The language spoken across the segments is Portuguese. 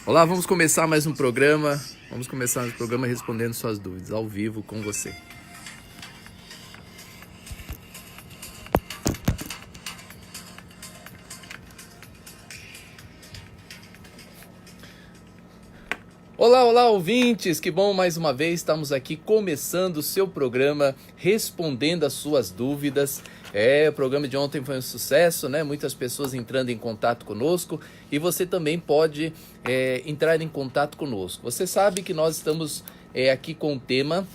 Olá, vamos começar mais um programa. Vamos começar mais um programa respondendo suas dúvidas, ao vivo com você. Olá, olá, ouvintes! Que bom, mais uma vez estamos aqui começando o seu programa, respondendo as suas dúvidas. O programa de ontem foi um sucesso, né? Muitas pessoas entrando em contato conosco e você também pode entrar em contato conosco. Você sabe que nós estamos aqui com o tema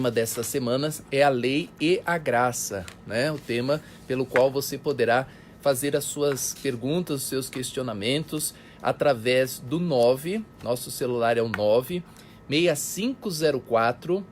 dessas semanas é a lei e a graça, né? O tema pelo qual você poderá fazer as suas perguntas, os seus questionamentos através do 9, nosso celular é o 96504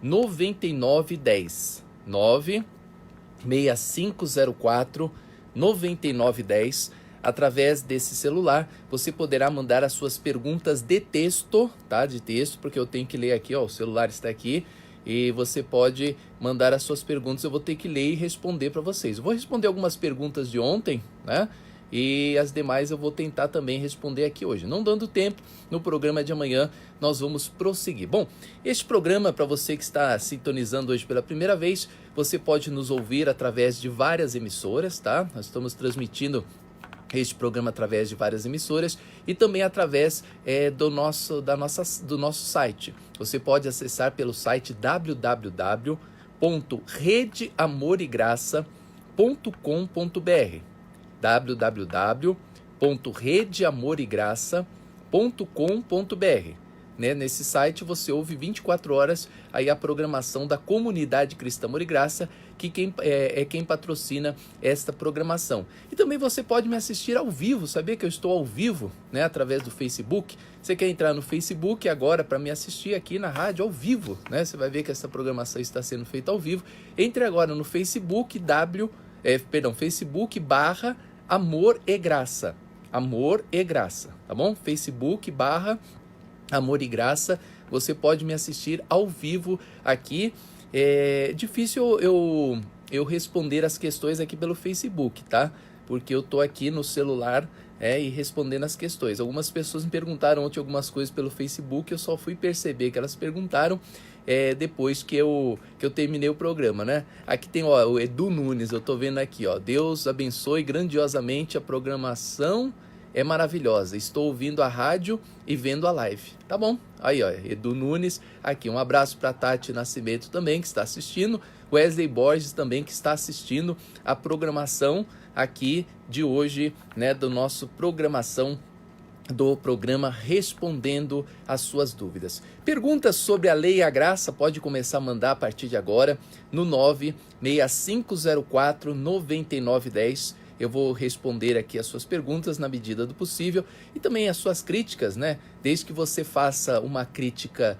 9910, 96504 9910. Através desse celular, você poderá mandar as suas perguntas de texto, tá? De texto, porque eu tenho que ler aqui, ó, o celular está aqui. E você pode mandar as suas perguntas, eu vou ter que ler e responder para vocês. Eu vou responder algumas perguntas de ontem, né? E as demais eu vou tentar também responder aqui hoje. Não dando tempo, no programa de amanhã nós vamos prosseguir. Bom, este programa, para você que está sintonizando hoje pela primeira vez, você pode nos ouvir através de várias emissoras, tá? Nós estamos transmitindo este programa através de várias emissoras e também através do nosso site. Você pode acessar pelo site www.redeamorigraça.com.br www.redeamorigraça.com.br. Né? Nesse site você ouve 24 horas aí a programação da Comunidade Cristã Amor e Graça, que quem patrocina esta programação. E também você pode me assistir ao vivo, sabia que eu estou ao vivo, né, através do Facebook? Você quer entrar no Facebook agora para me assistir aqui na rádio ao vivo, né? Você vai ver que essa programação está sendo feita ao vivo. Entre agora no Facebook, Facebook / Amor e Graça. Amor e Graça, tá bom? Facebook / Amor e Graça. Você pode me assistir ao vivo aqui. É difícil eu responder as questões aqui pelo Facebook, tá? Porque eu tô aqui no celular e respondendo as questões. Algumas pessoas me perguntaram ontem algumas coisas pelo Facebook, eu só fui perceber que elas perguntaram depois que eu terminei o programa, né? Aqui tem o Edu Nunes, eu tô vendo aqui, ó. Deus abençoe grandiosamente, a programação é maravilhosa. Estou ouvindo a rádio e vendo a live. Tá bom? Aí, ó, Edu Nunes, aqui. Um abraço para Tati Nascimento também, que está assistindo. Wesley Borges também, que está assistindo a programação aqui de hoje, né? Do nosso programação do programa Respondendo as Suas Dúvidas. Perguntas sobre a lei e a graça, pode começar a mandar a partir de agora no 96504 9910. Eu vou responder aqui as suas perguntas na medida do possível e também as suas críticas, né? Desde que você faça uma crítica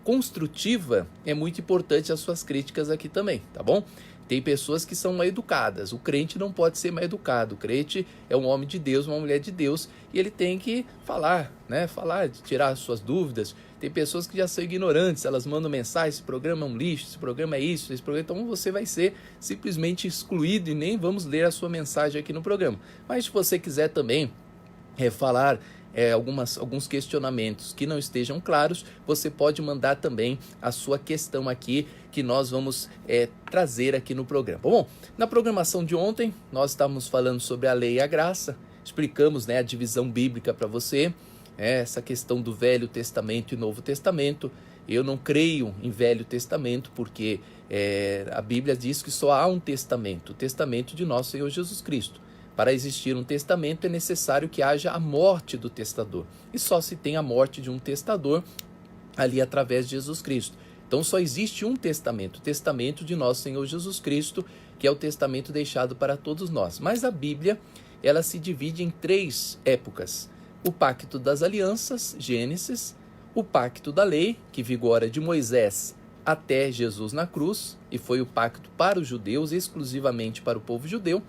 construtiva, é muito importante as suas críticas aqui também, tá bom? Tem pessoas que são mal educadas, o crente não pode ser mal educado, o crente é um homem de Deus, uma mulher de Deus e ele tem que falar, né? Falar, tirar as suas dúvidas. Tem pessoas que já são ignorantes, elas mandam mensagem, esse programa é um lixo, esse programa é isso, esse programa... Então você vai ser simplesmente excluído e nem vamos ler a sua mensagem aqui no programa. Mas se você quiser também falar alguns questionamentos que não estejam claros, você pode mandar também a sua questão aqui, que nós vamos trazer aqui no programa. Bom, na programação de ontem, nós estávamos falando sobre a lei e a graça, explicamos, né, a divisão bíblica para você, essa questão do Velho Testamento e Novo Testamento. Eu não creio em Velho Testamento porque a Bíblia diz que só há um testamento, o testamento de nosso Senhor Jesus Cristo. Para existir um testamento é necessário que haja a morte do testador. E só se tem a morte de um testador ali através de Jesus Cristo. Então só existe um testamento, o testamento de nosso Senhor Jesus Cristo, que é o testamento deixado para todos nós. Mas a Bíblia, ela se divide em 3 épocas. O pacto das alianças, Gênesis, o pacto da lei, que vigora de Moisés até Jesus na cruz, e foi o pacto para os judeus, exclusivamente para o povo judeu,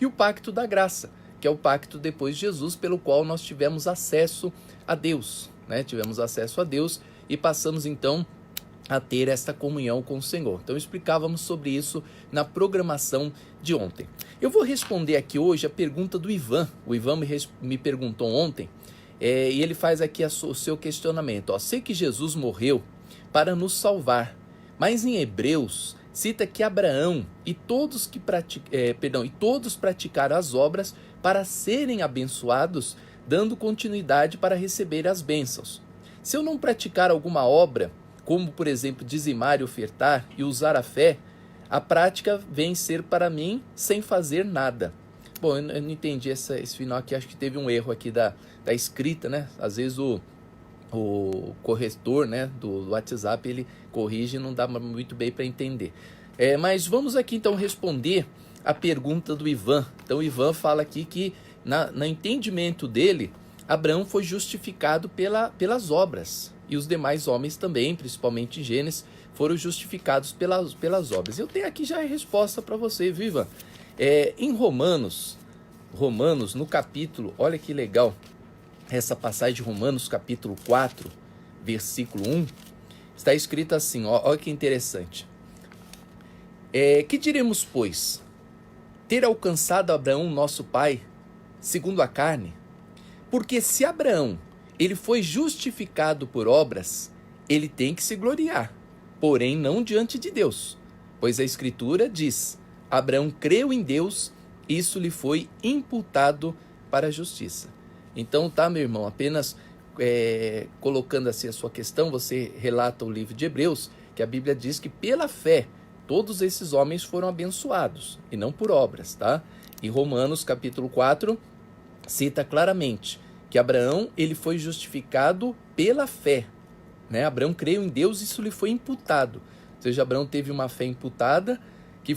e o pacto da graça, que é o pacto depois de Jesus, pelo qual nós tivemos acesso a Deus, né? Tivemos acesso a Deus e passamos então a ter esta comunhão com o Senhor. Então explicávamos sobre isso na programação de ontem. Eu vou responder aqui hoje a pergunta do Ivan. O Ivan me perguntou ontem E ele faz aqui o seu questionamento. Ó, sei que Jesus morreu para nos salvar, mas em Hebreus cita que Abraão e todos todos praticaram as obras para serem abençoados, dando continuidade para receber as bênçãos. Se eu não praticar alguma obra, como por exemplo dizimar e ofertar e usar a fé, a prática vem ser para mim sem fazer nada. Bom, eu não entendi esse final aqui, acho que teve um erro aqui da escrita, né? Às vezes o corretor, né, do WhatsApp, ele corrige e não dá muito bem para entender. Mas vamos aqui então responder a pergunta do Ivan. Então o Ivan fala aqui que no entendimento dele, Abraão foi justificado pelas obras, e os demais homens também, principalmente Gênesis, foram justificados pelas obras. Eu tenho aqui já a resposta para você, viu, Ivan? Em Romanos, no capítulo, olha que legal, essa passagem de Romanos capítulo 4, versículo 1, está escrito assim, olha que interessante. Que diremos, pois? Ter alcançado Abraão, nosso pai, segundo a carne? Porque se Abraão, ele foi justificado por obras, ele tem que se gloriar, porém não diante de Deus. Pois a Escritura diz, Abraão creu em Deus, isso lhe foi imputado para a justiça. Então tá, meu irmão, apenas colocando assim a sua questão, você relata o livro de Hebreus, que a Bíblia diz que pela fé, todos esses homens foram abençoados, e não por obras, tá? Em Romanos capítulo 4, cita claramente que Abraão, ele foi justificado pela fé, né? Abraão creu em Deus, isso lhe foi imputado. Ou seja, Abraão teve uma fé imputada, que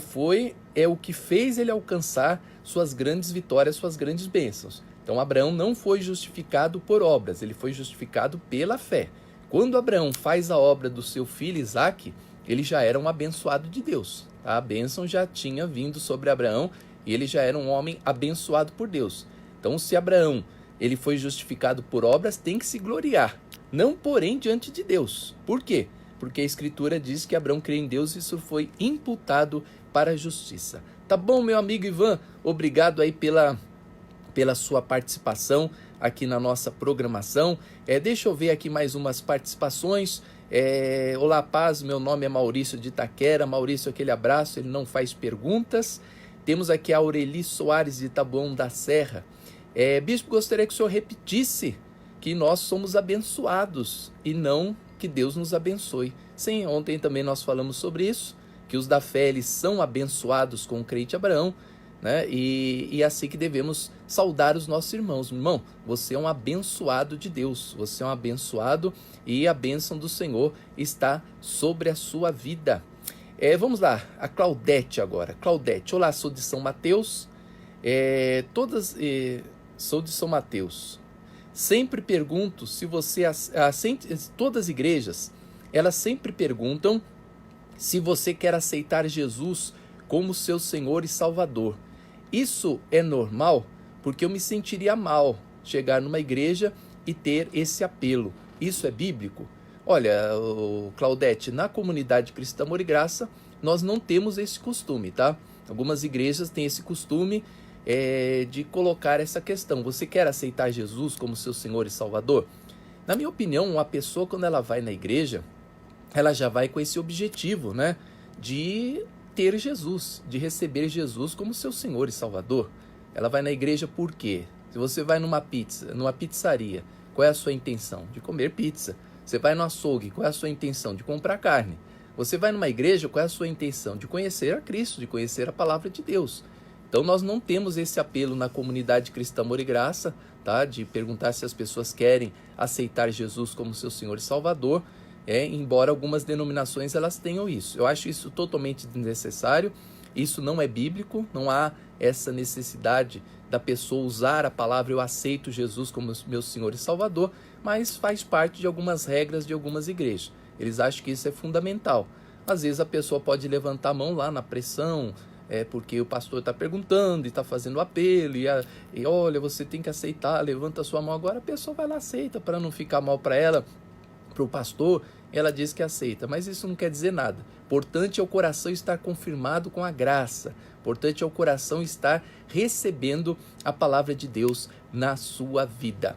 o que fez ele alcançar suas grandes vitórias, suas grandes bênçãos. Então Abraão não foi justificado por obras, ele foi justificado pela fé. Quando Abraão faz a obra do seu filho Isaque, ele já era um abençoado de Deus. A bênção já tinha vindo sobre Abraão e ele já era um homem abençoado por Deus. Então, se Abraão ele foi justificado por obras, tem que se gloriar, não porém diante de Deus. Por quê? Porque a Escritura diz que Abraão crê em Deus e isso foi imputado para a justiça. Tá bom, meu amigo Ivan? Obrigado aí pela sua participação aqui na nossa programação. Deixa eu ver aqui mais umas participações. Olá, paz, meu nome é Maurício de Itaquera. Maurício, aquele abraço, ele não faz perguntas. Temos aqui a Aureli Soares de Taboão da Serra. Bispo, gostaria que o senhor repetisse que nós somos abençoados e não que Deus nos abençoe. Sim, ontem também nós falamos sobre isso, que os da fé eles são abençoados com o crente Abraão, né? E assim que devemos saudar os nossos irmãos. Irmão, você é um abençoado de Deus, você é um abençoado e a bênção do Senhor está sobre a sua vida. Vamos lá, a Claudete agora. Claudete, olá, sou de São Mateus, sou de São Mateus. Sempre pergunto se você, todas as igrejas, elas sempre perguntam se você quer aceitar Jesus como seu Senhor e Salvador. Isso é normal? Porque eu me sentiria mal chegar numa igreja e ter esse apelo. Isso é bíblico? Olha, Claudete, na comunidade Cristã Amor e Graça, nós não temos esse costume, tá? Algumas igrejas têm esse costume de colocar essa questão. Você quer aceitar Jesus como seu Senhor e Salvador? Na minha opinião, uma pessoa, quando ela vai na igreja, ela já vai com esse objetivo, né? De ter Jesus, de receber Jesus como seu Senhor e Salvador. Ela vai na igreja por quê? Se você vai numa pizzaria, qual é a sua intenção? De comer pizza. Você vai no açougue, qual é a sua intenção? De comprar carne. Você vai numa igreja, qual é a sua intenção? De conhecer a Cristo, de conhecer a palavra de Deus. Então nós não temos esse apelo na comunidade Cristã Amor e Graça, tá? De perguntar se as pessoas querem aceitar Jesus como seu Senhor e Salvador, embora algumas denominações elas tenham isso. Eu acho isso totalmente desnecessário, isso não é bíblico, não há essa necessidade da pessoa usar a palavra eu aceito Jesus como meu Senhor e Salvador, mas faz parte de algumas regras de algumas igrejas. Eles acham que isso é fundamental. Às vezes a pessoa pode levantar a mão lá na pressão, porque o pastor está perguntando e está fazendo apelo, e olha, você tem que aceitar, levanta a sua mão agora, a pessoa vai lá, aceita, para não ficar mal para ela, para o pastor, ela diz que aceita, mas isso não quer dizer nada. Importante é o coração estar confirmado com a graça, importante é o coração estar recebendo a palavra de Deus na sua vida.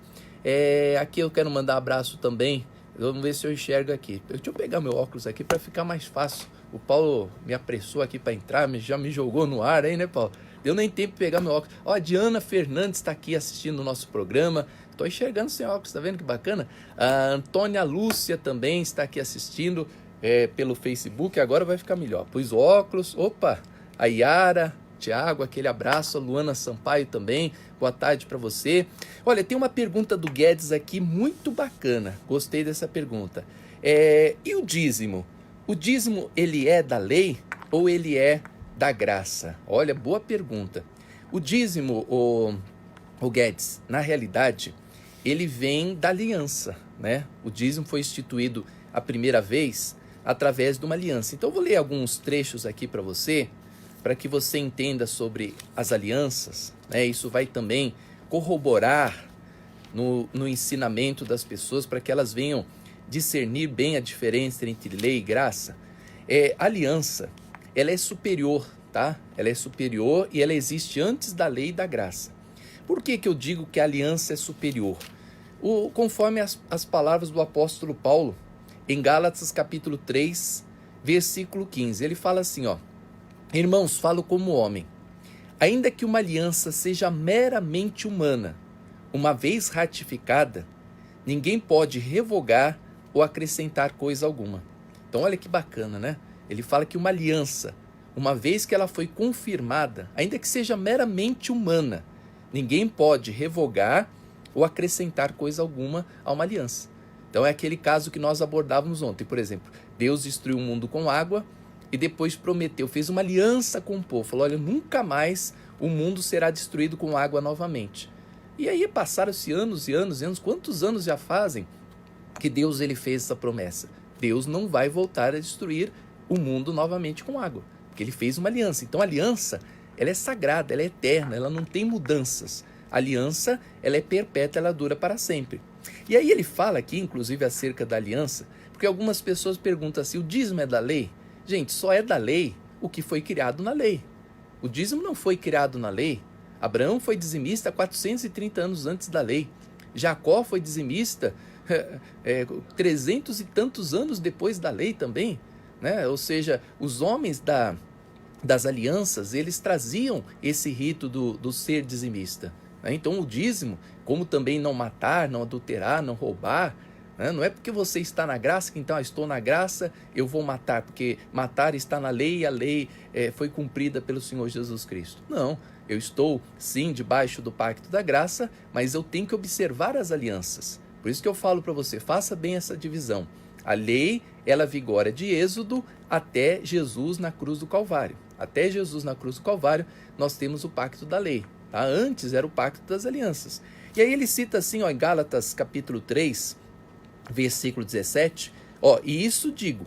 Aqui eu quero mandar um abraço também. Vamos ver se eu enxergo aqui. Deixa eu pegar meu óculos aqui para ficar mais fácil. O Paulo me apressou aqui para entrar, já me jogou no ar aí, né, Paulo? Deu nem tempo de pegar meu óculos. Ó, a Diana Fernandes está aqui assistindo o nosso programa. Estou enxergando sem óculos, tá vendo que bacana? A Antônia Lúcia também está aqui assistindo pelo Facebook. Agora vai ficar melhor. Pus óculos. Opa! A Yara, Tiago, aquele abraço. A Luana Sampaio também. Boa tarde para você. Olha, tem uma pergunta do Guedes aqui muito bacana. Gostei dessa pergunta. E o dízimo? O dízimo, ele é da lei ou ele é da graça? Olha, boa pergunta. O dízimo, o Guedes, na realidade, ele vem da aliança, né? O dízimo foi instituído a primeira vez através de uma aliança. Então eu vou ler alguns trechos aqui para você, para que você entenda sobre as alianças, né? Isso vai também corroborar no ensinamento das pessoas, para que elas venham discernir bem a diferença entre lei e graça. Aliança, ela é superior, tá? Ela é superior e ela existe antes da lei e da graça. Por que eu digo que a aliança é superior? Conforme as palavras do apóstolo Paulo, em Gálatas capítulo 3, versículo 15, ele fala assim, ó: irmãos, falo como homem, ainda que uma aliança seja meramente humana, uma vez ratificada, ninguém pode revogar ou acrescentar coisa alguma. Então olha que bacana, né? Ele fala que uma aliança, uma vez que ela foi confirmada, ainda que seja meramente humana, ninguém pode revogar ou acrescentar coisa alguma a uma aliança. Então é aquele caso que nós abordávamos ontem. Por exemplo, Deus destruiu o mundo com água e depois prometeu, fez uma aliança com o povo. Falou, olha, nunca mais o mundo será destruído com água novamente. E aí passaram-se anos e anos e anos. Quantos anos já fazem que Deus ele fez essa promessa? Deus não vai voltar a destruir o mundo novamente com água, porque ele fez uma aliança. Então a aliança, ela é sagrada, ela é eterna, ela não tem mudanças. A aliança, ela é perpétua, ela dura para sempre. E aí ele fala aqui, inclusive, acerca da aliança, porque algumas pessoas perguntam assim, o dízimo é da lei? Gente, só é da lei o que foi criado na lei. O dízimo não foi criado na lei. Abraão foi dizimista 430 anos antes da lei. Jacó foi dizimista 300 e tantos anos depois da lei também, né? Ou seja, os homens das alianças, eles traziam esse rito do ser dizimista. Então o dízimo, como também não matar, não adulterar, não roubar, né? Não é porque você está na graça que então estou na graça, eu vou matar, porque matar está na lei e a lei foi cumprida pelo Senhor Jesus Cristo. Não, eu estou sim debaixo do pacto da graça, mas eu tenho que observar as alianças. Por isso que eu falo para você, faça bem essa divisão. A lei, ela vigora de Êxodo até Jesus na cruz do Calvário. Até Jesus na cruz do Calvário, nós temos o pacto da lei. Tá? Antes era o pacto das alianças. E aí ele cita assim, ó, em Gálatas capítulo 3, versículo 17, ó, e isso digo,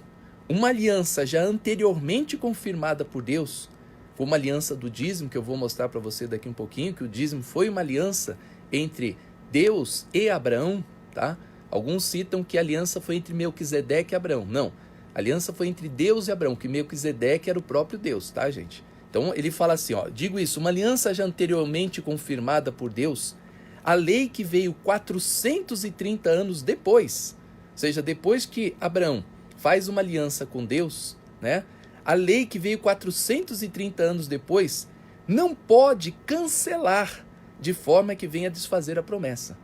uma aliança já anteriormente confirmada por Deus, foi uma aliança do dízimo, que eu vou mostrar para você daqui um pouquinho, que o dízimo foi uma aliança entre Deus e Abraão, tá? Alguns citam que a aliança foi entre Melquisedeque e Abraão. Não, a aliança foi entre Deus e Abraão, que Melquisedeque era o próprio Deus, tá, gente? Então ele fala assim, ó, digo isso, uma aliança já anteriormente confirmada por Deus, a lei que veio 430 anos depois, ou seja, depois que Abraão faz uma aliança com Deus, né? A lei que veio 430 anos depois não pode cancelar de forma que venha desfazer a promessa.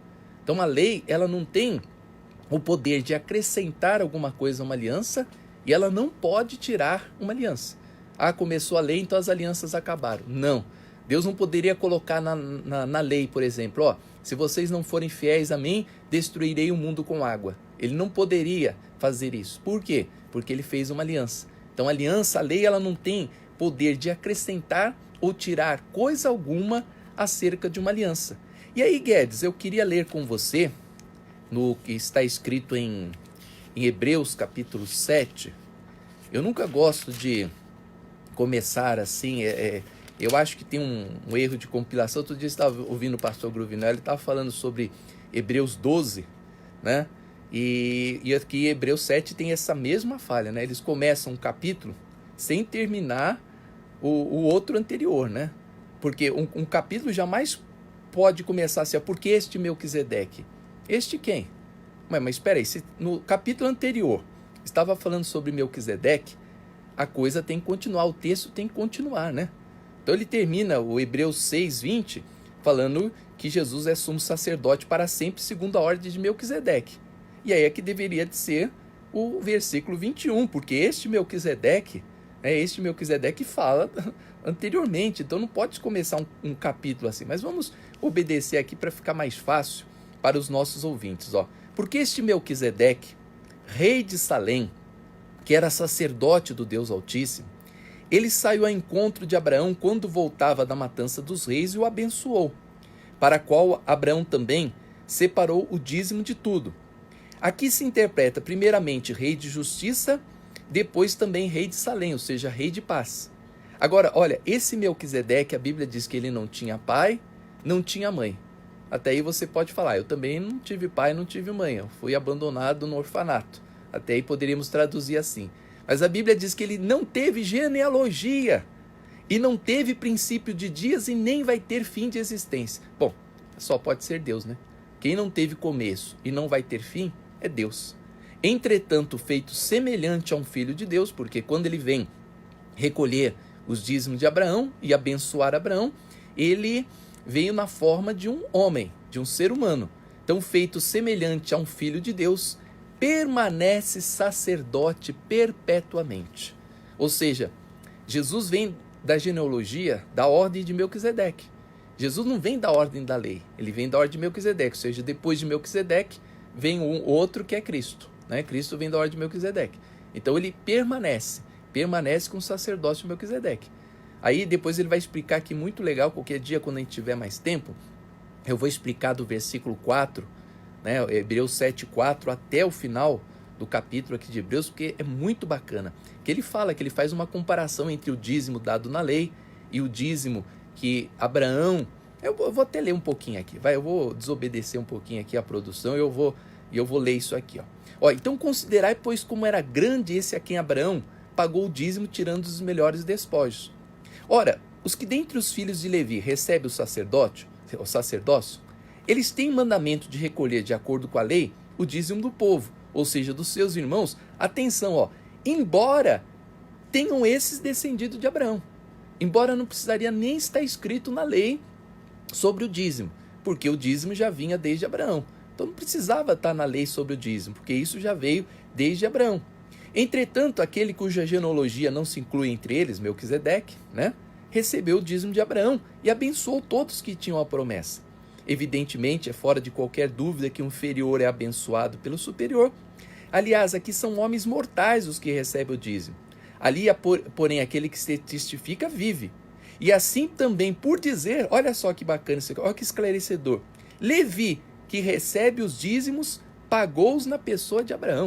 Então a lei, ela não tem o poder de acrescentar alguma coisa a uma aliança e ela não pode tirar uma aliança. Ah, começou a lei, então as alianças acabaram. Não. Deus não poderia colocar na lei, por exemplo, ó, se vocês não forem fiéis a mim, destruirei o mundo com água. Ele não poderia fazer isso. Por quê? Porque ele fez uma aliança. Então a aliança, a lei, ela não tem poder de acrescentar ou tirar coisa alguma acerca de uma aliança. E aí, Guedes, eu queria ler com você, no que está escrito em Hebreus capítulo 7. Eu nunca gosto de começar assim, eu acho que tem um erro de compilação. Outro dia eu estava ouvindo o pastor Gruvinel, ele estava falando sobre Hebreus 12, né? E aqui Hebreus 7 tem essa mesma falha, né? Eles começam um capítulo sem terminar o outro anterior, né? Porque um capítulo jamais pode começar assim, ó, porque este Melquisedeque? Este quem? Mas espera aí, se no capítulo anterior estava falando sobre Melquisedeque, a coisa tem que continuar, o texto tem que continuar, né? Então ele termina o Hebreus 6:20 falando que Jesus é sumo sacerdote para sempre, segundo a ordem de Melquisedeque. E aí é que deveria de ser o versículo 21, porque este Melquisedeque fala anteriormente, então não pode começar um capítulo assim, mas vamos obedecer aqui para ficar mais fácil para os nossos ouvintes, ó. Porque este Melquisedeque, rei de Salém, que era sacerdote do Deus Altíssimo, ele saiu ao encontro de Abraão quando voltava da matança dos reis e o abençoou, para a qual Abraão também separou o dízimo de tudo. Aqui se interpreta primeiramente rei de justiça, depois também rei de Salém, ou seja, rei de paz. Agora, olha, esse Melquisedeque, a Bíblia diz que ele não tinha pai, não tinha mãe. Até aí você pode falar, eu também não tive pai, não tive mãe, eu fui abandonado no orfanato. Até aí poderíamos traduzir assim. Mas a Bíblia diz que ele não teve genealogia e não teve princípio de dias e nem vai ter fim de existência. Bom, só pode ser Deus, né? Quem não teve começo e não vai ter fim é Deus. Entretanto, feito semelhante a um filho de Deus, porque quando ele vem recolher os dízimos de Abraão e abençoar Abraão, ele veio na forma de um homem, de um ser humano. Então, feito semelhante a um filho de Deus, permanece sacerdote perpetuamente. Ou seja, Jesus vem da genealogia da ordem de Melquisedeque. Jesus não vem da ordem da lei, ele vem da ordem de Melquisedeque, ou seja, depois de Melquisedeque vem um outro que é Cristo, né? Cristo vem da ordem de Melquisedeque. Então ele permanece com o sacerdócio de Melquisedeque. Aí depois ele vai explicar aqui muito legal, qualquer dia quando a gente tiver mais tempo, eu vou explicar do versículo 4, né, Hebreus 7:4 até o final do capítulo aqui de Hebreus, porque é muito bacana, que ele fala que ele faz uma comparação entre o dízimo dado na lei e o dízimo que Abraão, eu vou até ler um pouquinho aqui, eu vou desobedecer um pouquinho aqui a produção e eu vou ler isso aqui, ó. Então considerai, pois, como era grande esse a quem Abraão pagou o dízimo, tirando os melhores despojos. Ora, os que dentre os filhos de Levi recebem o sacerdócio, eles têm mandamento de recolher, de acordo com a lei, o dízimo do povo, ou seja, dos seus irmãos. Atenção, ó, embora tenham esses descendido de Abraão, embora não precisaria nem estar escrito na lei sobre o dízimo, porque o dízimo já vinha desde Abraão. Então não precisava estar na lei sobre o dízimo, porque isso já veio desde Abraão. Entretanto, aquele cuja genealogia não se inclui entre eles, Melquisedeque, né, recebeu o dízimo de Abraão e abençoou todos que tinham a promessa. Evidentemente, é fora de qualquer dúvida que o inferior é abençoado pelo superior. Aliás, aqui são homens mortais os que recebem o dízimo. Ali, porém, aquele que se testifica vive. E assim também, por dizer, olha só que bacana isso aqui, olha que esclarecedor. Levi, que recebe os dízimos, pagou-os na pessoa de Abraão.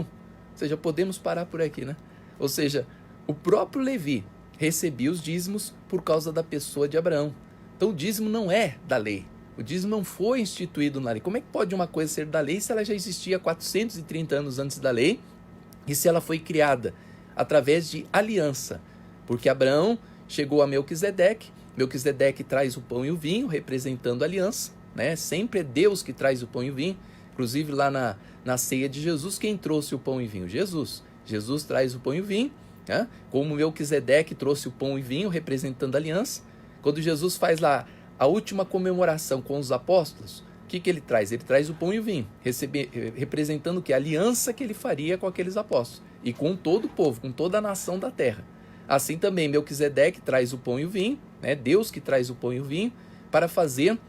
Ou seja, podemos parar por aqui, né? Ou seja, o próprio Levi recebia os dízimos por causa da pessoa de Abraão. Então o dízimo não é da lei. O dízimo não foi instituído na lei. Como é que pode uma coisa ser da lei se ela já existia 430 anos antes da lei e se ela foi criada através de aliança? Porque Abraão chegou a Melquisedeque, Melquisedeque traz o pão e o vinho, representando a aliança, né? Sempre é Deus que traz o pão e o vinho. Inclusive lá na ceia de Jesus, quem trouxe o pão e vinho? Jesus. Jesus traz o pão e o vinho, né? Como Melquisedeque trouxe o pão e vinho, representando a aliança. Quando Jesus faz lá a última comemoração com os apóstolos, o que ele traz? Ele traz o pão e o vinho, representando que a aliança que ele faria com aqueles apóstolos e com todo o povo, com toda a nação da terra. Assim também Melquisedeque traz o pão e o vinho, né? Deus que traz o pão e o vinho para fazer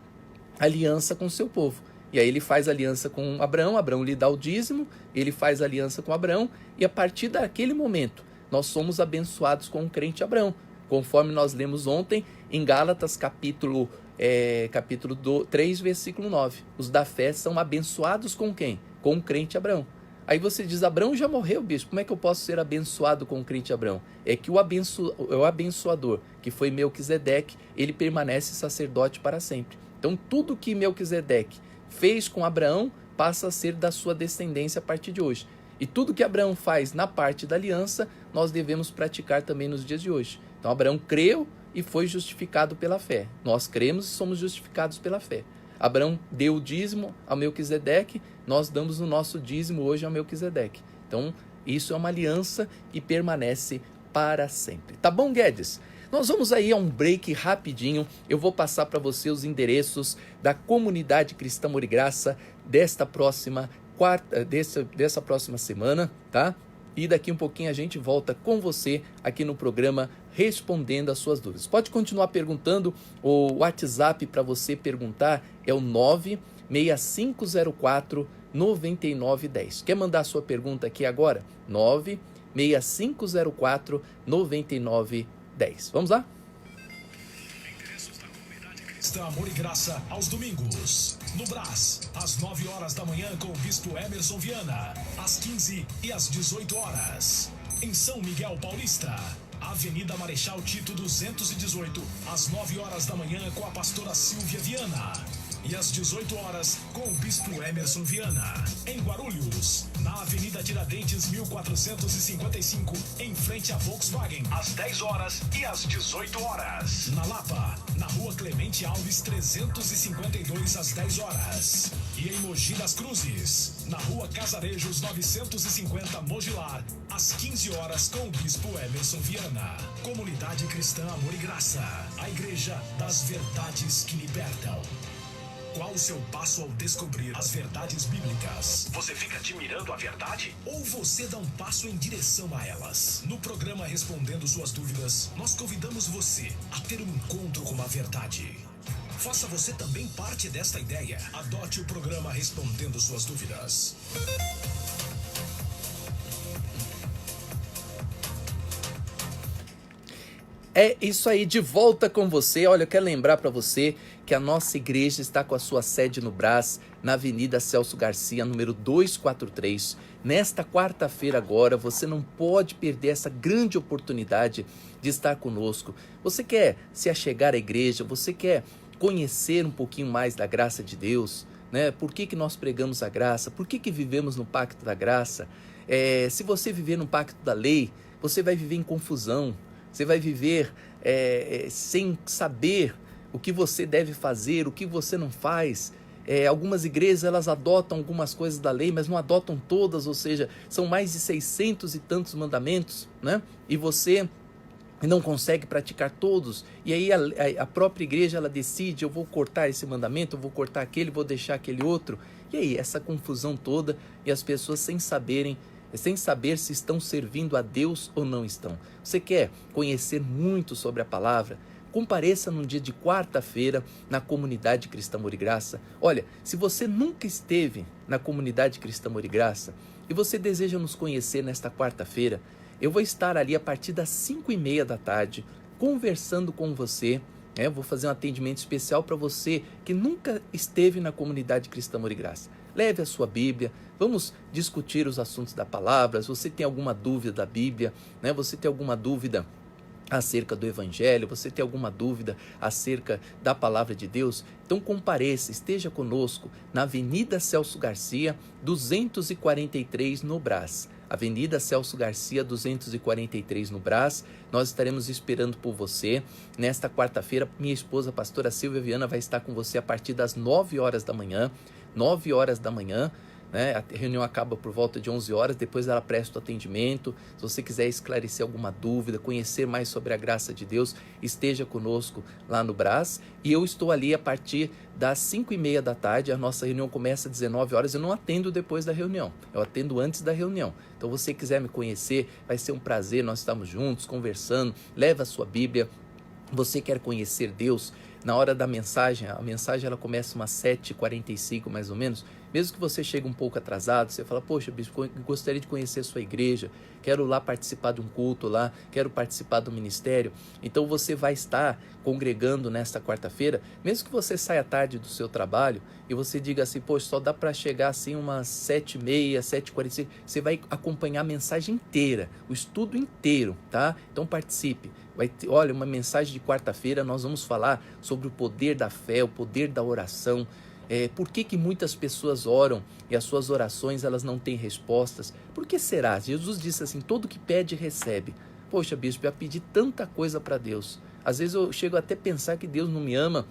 aliança com o seu povo. E aí ele faz aliança com Abraão, Abraão lhe dá o dízimo, ele faz aliança com Abraão, e a partir daquele momento nós somos abençoados com o crente Abraão, conforme nós lemos ontem em Gálatas capítulo 3, versículo 9. Os da fé são abençoados com quem? Com o crente Abraão. Aí você diz, Abraão já morreu, bispo, como é que eu posso ser abençoado com o crente Abraão? É que o abençoador, que foi Melquisedeque, ele permanece sacerdote para sempre. Então tudo que Melquisedeque fez com Abraão passa a ser da sua descendência a partir de hoje. E tudo que Abraão faz na parte da aliança, nós devemos praticar também nos dias de hoje. Então Abraão creu e foi justificado pela fé. Nós cremos e somos justificados pela fé. Abraão deu o dízimo a Melquisedeque, nós damos o nosso dízimo hoje a Melquisedeque. Então, isso é uma aliança e permanece para sempre. Tá bom, Guedes? Nós vamos aí a um break rapidinho. Eu vou passar para você os endereços da Comunidade Cristã Amor e Graça dessa próxima semana, tá? E daqui um pouquinho a gente volta com você aqui no programa respondendo as suas dúvidas. Pode continuar perguntando, o WhatsApp para você perguntar é o 96504 9910. Quer mandar sua pergunta aqui agora? 96504 9910. Vamos lá? Cristã Amor e Graça aos domingos. No Brás, às 9 horas da manhã com o Bispo Emerson Viana. Às 15 e às 18 horas. Em São Miguel Paulista, Avenida Marechal Tito 218, às 9 horas da manhã com a pastora Silvia Viana. E às 18 horas com o Bispo Emerson Viana. Em Guarulhos, na Avenida Tiradentes 1455, em frente à Volkswagen, às 10 horas e às 18 horas. Na Lapa, na Rua Clemente Alves 352, às 10 horas. E em Mogi das Cruzes, na Rua Casarejos 950, Mogilar, às 15 horas com o Bispo Emerson Viana. Comunidade Cristã Amor e Graça, a igreja das verdades que libertam. Qual o seu passo ao descobrir as verdades bíblicas? Você fica admirando a verdade? Ou você dá um passo em direção a elas? No programa Respondendo Suas Dúvidas, nós convidamos você a ter um encontro com a verdade. Faça você também parte desta ideia. Adote o programa Respondendo Suas Dúvidas. É isso aí, de volta com você. Olha, eu quero lembrar para você que a nossa igreja está com a sua sede no Brás, na Avenida Celso Garcia, número 243. Nesta quarta-feira agora, você não pode perder essa grande oportunidade de estar conosco. Você quer se achegar à igreja, você quer conhecer um pouquinho mais da graça de Deus, né? Por que nós pregamos a graça? Por que vivemos no pacto da graça? Se você viver no pacto da lei, você vai viver em confusão. Você vai viver sem saber o que você deve fazer, o que você não faz. Algumas igrejas elas adotam algumas coisas da lei, mas não adotam todas, ou seja, são mais de 600 e tantos mandamentos, né? E você não consegue praticar todos. E aí a própria igreja ela decide, eu vou cortar esse mandamento, eu vou cortar aquele, vou deixar aquele outro. E aí essa confusão toda e as pessoas sem saber se estão servindo a Deus ou não estão. Você quer conhecer muito sobre a palavra? Compareça num dia de quarta-feira na Comunidade Cristã Amor e Graça. Olha, se você nunca esteve na Comunidade Cristã Amor e Graça e você deseja nos conhecer nesta quarta-feira, eu vou estar ali a partir das 5:30 da tarde, conversando com você. Vou fazer um atendimento especial para você que nunca esteve na Comunidade Cristã Amor e Graça. Leve a sua Bíblia, vamos discutir os assuntos da palavra. Se você tem alguma dúvida da Bíblia, né? Você tem alguma dúvida acerca do Evangelho, você tem alguma dúvida acerca da Palavra de Deus, então compareça, esteja conosco na Avenida Celso Garcia, 243 no Brás. Avenida Celso Garcia, 243 no Brás. Nós estaremos esperando por você. Nesta quarta-feira, minha esposa, a pastora Silvia Viana, vai estar com você a partir das 9 horas da manhã. 9 horas da manhã, né? A reunião acaba por volta de 11 horas, depois ela presta o atendimento. Se você quiser esclarecer alguma dúvida, conhecer mais sobre a graça de Deus, esteja conosco lá no Brás. E eu estou ali a partir das 5:30 da tarde, a nossa reunião começa às 19 horas, eu não atendo depois da reunião, eu atendo antes da reunião. Então, você quiser me conhecer, vai ser um prazer, nós estamos juntos, conversando, leva a sua Bíblia. Você quer conhecer Deus? Na hora da mensagem, a mensagem ela começa umas 7h45 mais ou menos. Mesmo que você chegue um pouco atrasado, você fala, poxa, bispo, gostaria de conhecer a sua igreja, quero lá participar de um culto lá, quero participar do ministério. Então você vai estar congregando nesta quarta-feira, mesmo que você saia tarde do seu trabalho e você diga assim, poxa, só dá para chegar assim umas 7:30, 7h45, você vai acompanhar a mensagem inteira, o estudo inteiro, tá? Então participe. Olha, uma mensagem de quarta-feira, nós vamos falar sobre o poder da fé, o poder da oração. Por que muitas pessoas oram e as suas orações elas não têm respostas? Por que será? Jesus disse assim, todo que pede recebe. Poxa, bispo, eu pedi tanta coisa para Deus. Às vezes eu chego até a pensar que Deus não me ama,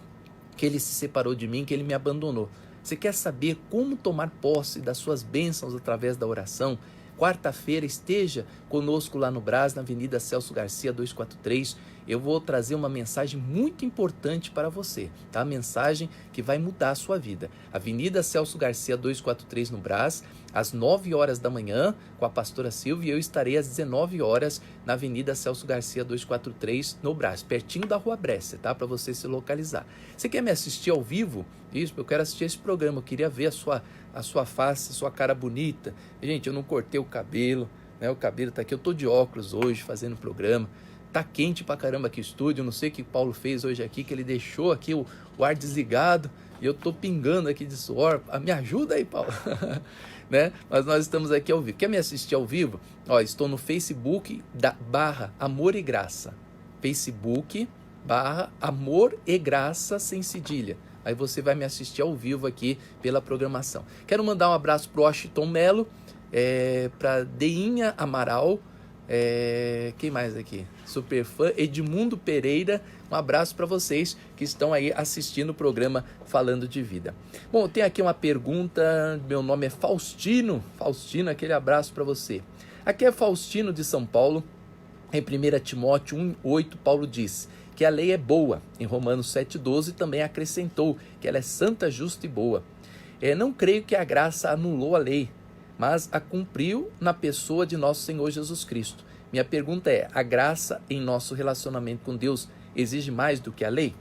que ele se separou de mim, que ele me abandonou. Você quer saber como tomar posse das suas bênçãos através da oração? Quarta-feira esteja conosco lá no Brás, na Avenida Celso Garcia 243. Eu vou trazer uma mensagem muito importante para você, tá? Mensagem que vai mudar a sua vida. Avenida Celso Garcia 243 no Brás, às 9 horas da manhã, com a pastora Silvia, e eu estarei às 19 horas na Avenida Celso Garcia 243 no Brás, pertinho da Rua Brescia, tá? Para você se localizar. Você quer me assistir ao vivo? Isso, eu quero assistir esse programa, eu queria ver a sua face, a sua cara bonita. Gente, eu não cortei o cabelo, né? O cabelo tá aqui, eu tô de óculos hoje fazendo o programa. Tá quente pra caramba aqui o estúdio, eu não sei o que o Paulo fez hoje aqui, que ele deixou aqui o ar desligado e eu tô pingando aqui de suor. Me ajuda aí, Paulo. Né? Mas nós estamos aqui ao vivo. Quer me assistir ao vivo? Ó, estou no Facebook / Amor e Graça. Facebook / Amor e Graça sem cedilha. Aí você vai me assistir ao vivo aqui pela programação. Quero mandar um abraço pro Washington Melo, para Deinha Amaral, quem mais aqui? Superfã, Edmundo Pereira, um abraço para vocês que estão aí assistindo o programa Falando de Vida. Bom, tem aqui uma pergunta, meu nome é Faustino, aquele abraço para você. Aqui é Faustino de São Paulo, em 1 Timóteo 1,8, Paulo diz que a lei é boa, em Romanos 7,12 também acrescentou que ela é santa, justa e boa. Não creio que a graça anulou a lei, mas a cumpriu na pessoa de nosso Senhor Jesus Cristo. Minha pergunta é, a graça em nosso relacionamento com Deus exige mais do que a lei?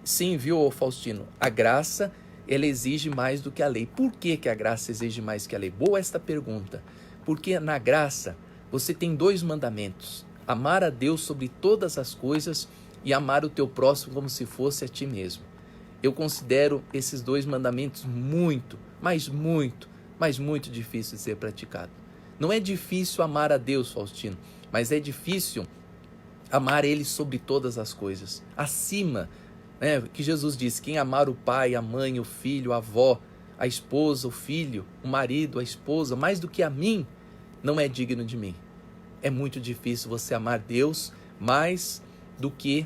Sim, viu, Faustino? A graça, ela exige mais do que a lei. Por que a graça exige mais que a lei? Boa esta pergunta. Porque na graça, você tem 2 mandamentos. Amar a Deus sobre todas as coisas e amar o teu próximo como se fosse a ti mesmo. Eu considero esses 2 mandamentos muito difícil de ser praticado. Não é difícil amar a Deus, Faustino, mas é difícil amar Ele sobre todas as coisas, acima, né? Que Jesus disse, quem amar o pai, a mãe, o filho, a avó, a esposa, o filho, o marido, a esposa, mais do que a mim, não é digno de mim. É muito difícil você amar Deus mais do que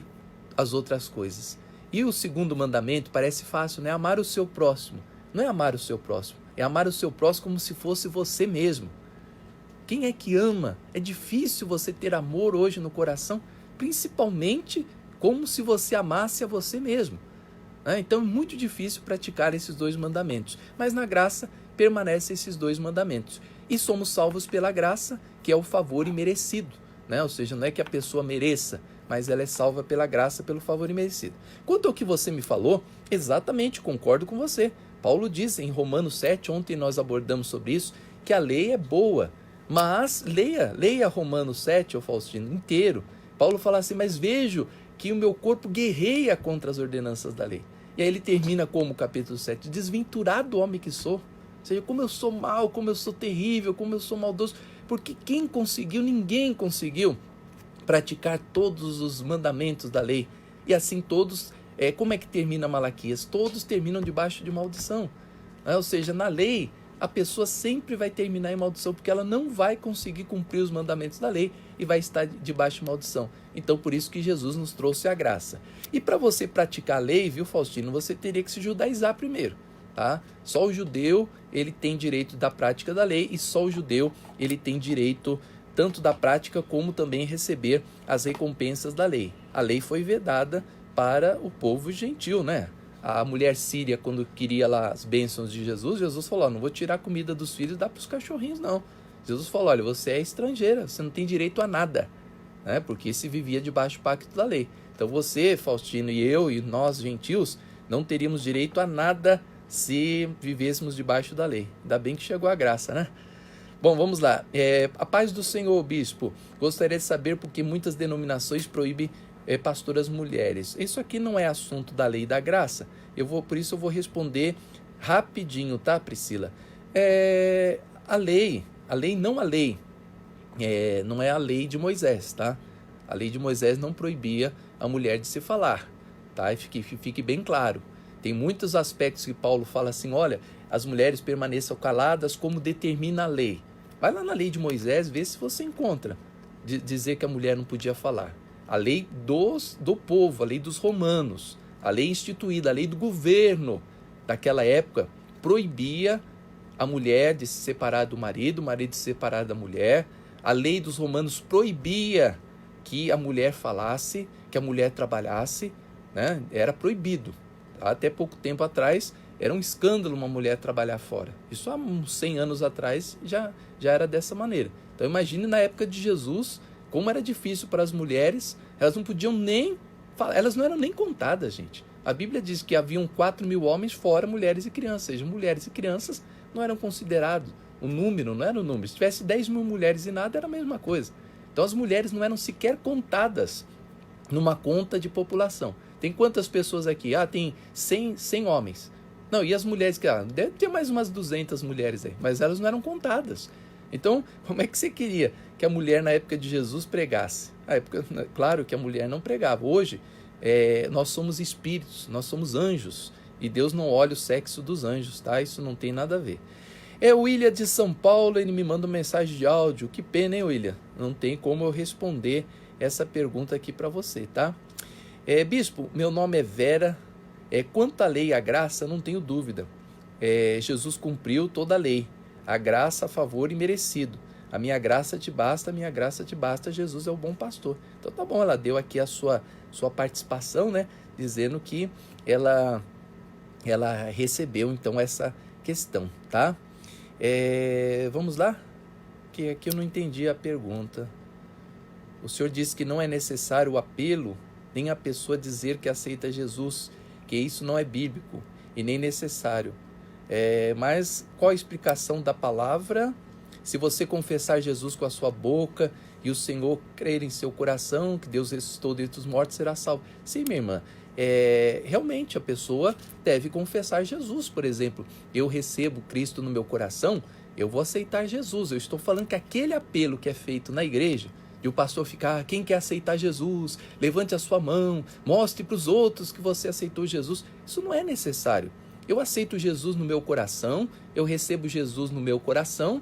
as outras coisas. E o segundo mandamento parece fácil, né? Amar o seu próximo. Não é amar o seu próximo, é amar o seu próximo como se fosse você mesmo. Quem é que ama? É difícil você ter amor hoje no coração, principalmente como se você amasse a você mesmo. Então é muito difícil praticar esses 2 mandamentos. Mas na graça permanecem esses 2 mandamentos. E somos salvos pela graça, que é o favor imerecido. Né? Ou seja, não é que a pessoa mereça, mas ela é salva pela graça, pelo favor imerecido. Quanto ao que você me falou, exatamente, concordo com você. Paulo diz em Romanos 7, ontem nós abordamos sobre isso, que a lei é boa. Mas leia Romanos 7, ô Faustino, inteiro. Paulo fala assim, mas vejo que o meu corpo guerreia contra as ordenanças da lei. E aí ele termina como capítulo 7, desventurado homem que sou. Ou seja, como eu sou mau, como eu sou terrível, como eu sou maldoso. Porque ninguém conseguiu praticar todos os mandamentos da lei. E assim todos, como é que termina Malaquias? Todos terminam debaixo de maldição. Ou seja, na lei, a pessoa sempre vai terminar em maldição, porque ela não vai conseguir cumprir os mandamentos da lei e vai estar debaixo de maldição. Então, por isso que Jesus nos trouxe a graça. E para você praticar a lei, viu, Faustino, você teria que se judaizar primeiro, tá? Só o judeu, ele tem direito da prática da lei, e só o judeu, ele tem direito tanto da prática como também receber as recompensas da lei. A lei foi vedada para o povo gentil, né? A mulher síria, quando queria lá as bênçãos de Jesus, Jesus falou, não vou tirar a comida dos filhos e dar para os cachorrinhos, não. Jesus falou, olha, você é estrangeira, você não tem direito a nada, né? Porque se vivia debaixo do pacto da lei. Então você, Faustino, e eu, e nós, gentios, não teríamos direito a nada se vivêssemos debaixo da lei. Ainda bem que chegou a graça, né? Bom, vamos lá. A paz do Senhor, bispo. Gostaria de saber por que muitas denominações proíbem pastoras mulheres. Isso aqui não é assunto da lei e da graça. Por isso eu vou responder rapidinho, tá, Priscila? A lei, não é a lei de Moisés, tá? A lei de Moisés não proibia a mulher de se falar, tá? E fique bem claro. Tem muitos aspectos que Paulo fala assim, olha, as mulheres permaneçam caladas como determina a lei. Vai lá na lei de Moisés, vê se você encontra dizer que a mulher não podia falar. A lei do povo, a lei dos romanos, A lei instituída, a lei do governo daquela época, proibia a mulher de se separar do marido, o marido de se separar da mulher. A lei dos romanos proibia que a mulher falasse, que a mulher trabalhasse, né? Era proibido. Até pouco tempo atrás, era um escândalo uma mulher trabalhar fora. Isso há uns 100 anos atrás já era dessa maneira. Então imagine na época de Jesus, como era difícil para as mulheres, elas não podiam nem falar, elas não eram nem contadas, gente. A Bíblia diz que haviam 4.000 homens fora mulheres e crianças, ou seja, mulheres e crianças não eram considerados, o número não era o número. Se tivesse 10.000 mulheres e nada, era a mesma coisa. Então as mulheres não eram sequer contadas numa conta de população. Tem quantas pessoas aqui? Tem 100 homens. Não, e as mulheres, deve ter mais umas 200 mulheres aí, mas elas não eram contadas. Então, como é que você queria que a mulher na época de Jesus pregasse? Claro que a mulher não pregava. Hoje, nós somos espíritos, nós somos anjos, e Deus não olha o sexo dos anjos, tá? Isso não tem nada a ver. O William de São Paulo, ele me manda uma mensagem de áudio. Que pena, hein, William? Não tem como eu responder essa pergunta aqui para você, tá? Bispo, meu nome é Vera. Quanto à lei e à graça, não tenho dúvida. Jesus cumpriu toda a lei. A graça, a favor e merecido. A minha graça te basta, a minha graça te basta. Jesus é o bom pastor. Então tá bom, ela deu aqui a sua participação, né? Dizendo que ela recebeu então essa questão, tá? Vamos lá? Que aqui eu não entendi a pergunta. O senhor disse que não é necessário o apelo, nem a pessoa dizer que aceita Jesus, que isso não é bíblico e nem necessário. Mas qual a explicação da palavra? Se você confessar Jesus com a sua boca e o Senhor crer em seu coração, que Deus ressuscitou dentre os mortos, será salvo. Sim, minha irmã. Realmente a pessoa deve confessar Jesus, por exemplo. Eu recebo Cristo no meu coração, eu vou aceitar Jesus. Eu estou falando que aquele apelo que é feito na igreja, de o pastor ficar, quem quer aceitar Jesus, levante a sua mão, mostre para os outros que você aceitou Jesus, isso não é necessário. Eu aceito Jesus no meu coração, eu recebo Jesus no meu coração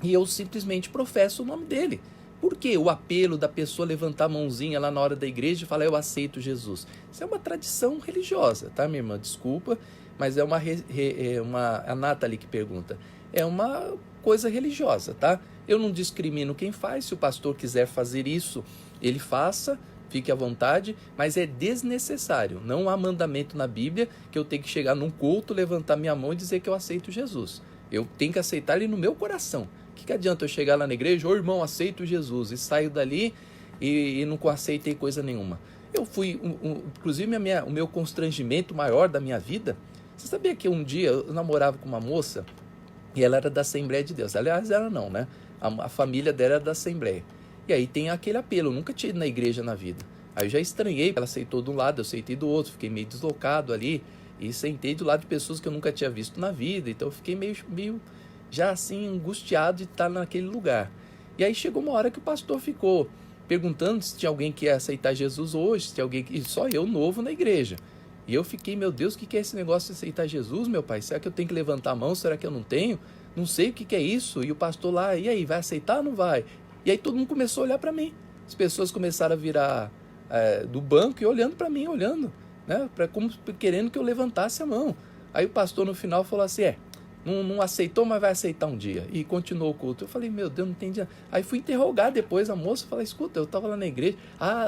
e eu simplesmente professo o nome dele. Por que o apelo da pessoa levantar a mãozinha lá na hora da igreja e falar eu aceito Jesus? Isso é uma tradição religiosa, tá, minha irmã? Desculpa, mas a Nathalie que pergunta. É uma coisa religiosa, tá? Eu não discrimino quem faz. Se o pastor quiser fazer isso, ele faça, fique à vontade, mas é desnecessário. Não há mandamento na Bíblia que eu tenho que chegar num culto, levantar minha mão e dizer que eu aceito Jesus. Eu tenho que aceitar ele no meu coração. O que adianta eu chegar lá na igreja, irmão, aceito Jesus, e saio dali e não aceitei coisa nenhuma? Eu fui, inclusive o meu constrangimento maior da minha vida, você sabia que um dia eu namorava com uma moça e ela era da Assembleia de Deus? Aliás, ela não, né? A família dela era da Assembleia. E aí tem aquele apelo, eu nunca tinha ido na igreja na vida. Aí eu já estranhei, ela aceitou de um lado, eu aceitei do outro, fiquei meio deslocado ali e sentei do lado de pessoas que eu nunca tinha visto na vida, então eu fiquei meio já assim angustiado de estar naquele lugar. E aí chegou uma hora que o pastor ficou perguntando se tinha alguém que ia aceitar Jesus hoje, se tinha alguém e só eu novo na igreja. E eu fiquei, meu Deus, o que é esse negócio de aceitar Jesus, meu pai? Será que eu tenho que levantar a mão? Será que eu não tenho? Não sei o que é isso. E o pastor lá, e aí, vai aceitar ou não vai? E aí todo mundo começou a olhar para mim. As pessoas começaram a virar do banco e olhando para mim, né? Como querendo que eu levantasse a mão. Aí o pastor no final falou assim, não aceitou, mas vai aceitar um dia. E continuou o culto. Eu falei, meu Deus, não entendi. Aí fui interrogar depois a moça, falei, escuta, eu estava lá na igreja.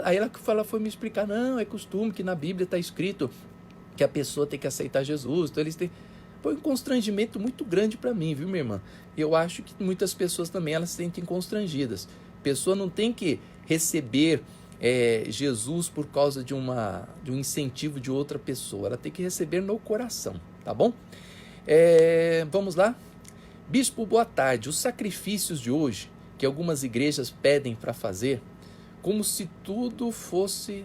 Aí ela foi me explicar, não, é costume que na Bíblia está escrito que a pessoa tem que aceitar Jesus. Então eles têm... Foi um constrangimento muito grande para mim, viu, minha irmã? Eu acho que muitas pessoas também elas se sentem constrangidas. A pessoa não tem que receber Jesus por causa de um incentivo de outra pessoa. Ela tem que receber no coração, tá bom? Vamos lá? Bispo, boa tarde. Os sacrifícios de hoje, que algumas igrejas pedem para fazer, como se tudo fosse...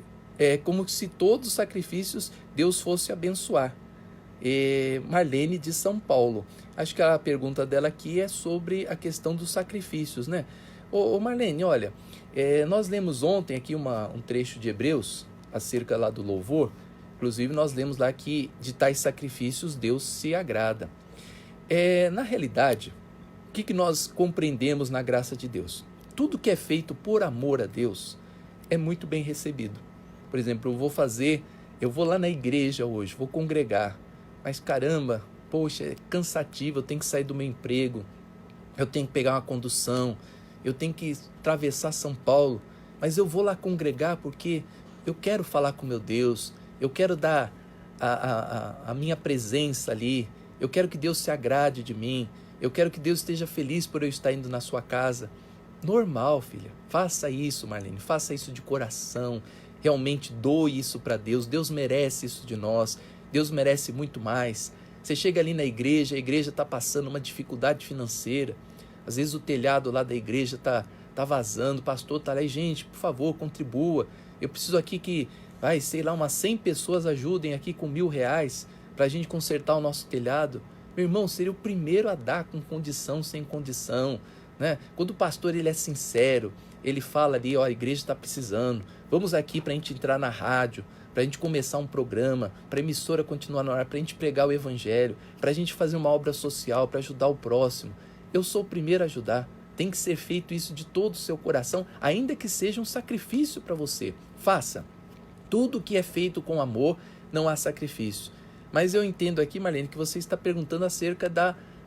como se todos os sacrifícios Deus fosse abençoar. Marlene de São Paulo. Acho que a pergunta dela aqui é sobre a questão dos sacrifícios, né? Ô Marlene, olha, nós lemos ontem aqui um trecho de Hebreus, acerca lá do louvor. Inclusive nós lemos lá que de tais sacrifícios Deus se agrada. Na realidade, o que nós compreendemos na graça de Deus? Tudo que é feito por amor a Deus é muito bem recebido. Por exemplo, eu vou fazer eu vou lá na igreja hoje, vou congregar, mas caramba, poxa, é cansativo, eu tenho que sair do meu emprego, eu tenho que pegar uma condução, eu tenho que atravessar São Paulo, mas eu vou lá congregar porque eu quero falar com meu Deus, eu quero dar a minha presença ali, eu quero que Deus se agrade de mim, eu quero que Deus esteja feliz por eu estar indo na sua casa. Normal, filha, faça isso, Marlene, faça isso de coração, realmente doe isso para Deus, Deus merece isso de nós, Deus merece muito mais. Você chega ali na igreja, a igreja está passando uma dificuldade financeira, às vezes o telhado lá da igreja está vazando, o pastor está lá e, gente, por favor, contribua, eu preciso aqui que, umas 100 pessoas ajudem aqui com R$1.000 para a gente consertar o nosso telhado. Meu irmão, seria o primeiro a dar com condição, sem condição, né? Quando o pastor ele é sincero, ele fala ali, a igreja está precisando, vamos aqui para a gente entrar na rádio, para a gente começar um programa, para a emissora continuar no ar, para a gente pregar o evangelho, para a gente fazer uma obra social, para ajudar o próximo. Eu sou o primeiro a ajudar. Tem que ser feito isso de todo o seu coração, ainda que seja um sacrifício para você. Faça. Tudo que é feito com amor, não há sacrifício. Mas eu entendo aqui, Marlene, que você está perguntando acerca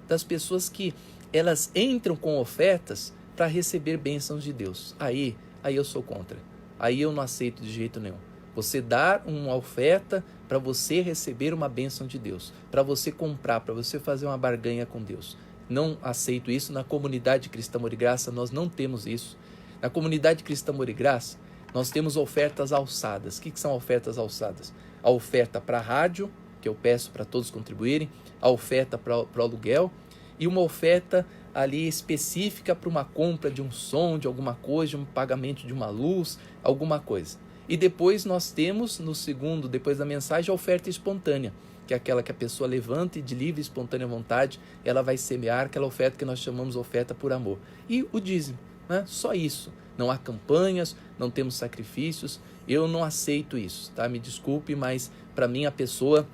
das pessoas que elas entram com ofertas para receber bênçãos de Deus. Aí eu sou contra. Aí eu não aceito de jeito nenhum. Você dar uma oferta para você receber uma bênção de Deus, para você comprar, para você fazer uma barganha com Deus. Não aceito isso. Na comunidade Cristã Amor e Graça nós não temos isso. Na comunidade Cristã Amor e Graça nós temos ofertas alçadas. O que são ofertas alçadas? A oferta para a rádio, que eu peço para todos contribuírem, a oferta para o aluguel e uma oferta ali específica para uma compra de um som, de alguma coisa, de um pagamento de uma luz, alguma coisa. E depois nós temos, no segundo, depois da mensagem, a oferta espontânea, que é aquela que a pessoa levanta e de livre e espontânea vontade, ela vai semear aquela oferta que nós chamamos de oferta por amor. E o dízimo, né? Só isso. Não há campanhas, não temos sacrifícios, eu não aceito isso, tá? Me desculpe, mas para mim a pessoa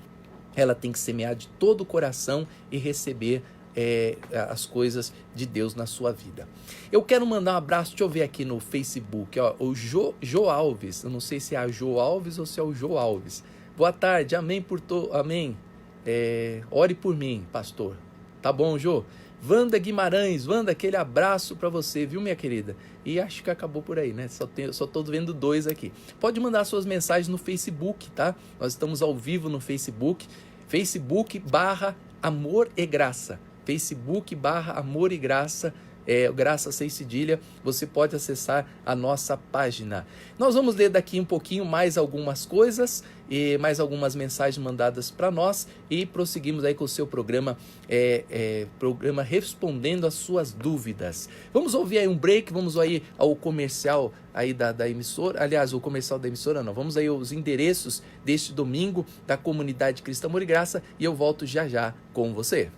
ela tem que semear de todo o coração e receber as coisas de Deus na sua vida. Eu quero mandar um abraço, deixa eu ver aqui no Facebook, ó, o Jô Alves, eu não sei se é a Jô Alves ou se é o Jô Alves. Boa tarde, amém amém. Ore por mim, pastor. Tá bom, Jô? Wanda Guimarães, Wanda, aquele abraço para você, viu, minha querida? E acho que acabou por aí, né? Só tô vendo 2 aqui. Pode mandar suas mensagens no Facebook, tá? Nós estamos ao vivo no Facebook, Facebook/Amor e Graça. Facebook/Amor e Graça, Graça sem cedilha, você pode acessar a nossa página. Nós vamos ler daqui um pouquinho mais algumas coisas, e mais algumas mensagens mandadas para nós e prosseguimos aí com o seu programa, programa respondendo as suas dúvidas. Vamos ouvir aí um break, vamos aí ao comercial aí da emissora, aliás, o comercial da emissora não, vamos aí aos endereços deste domingo da comunidade Cristã Amor e Graça e eu volto já com você.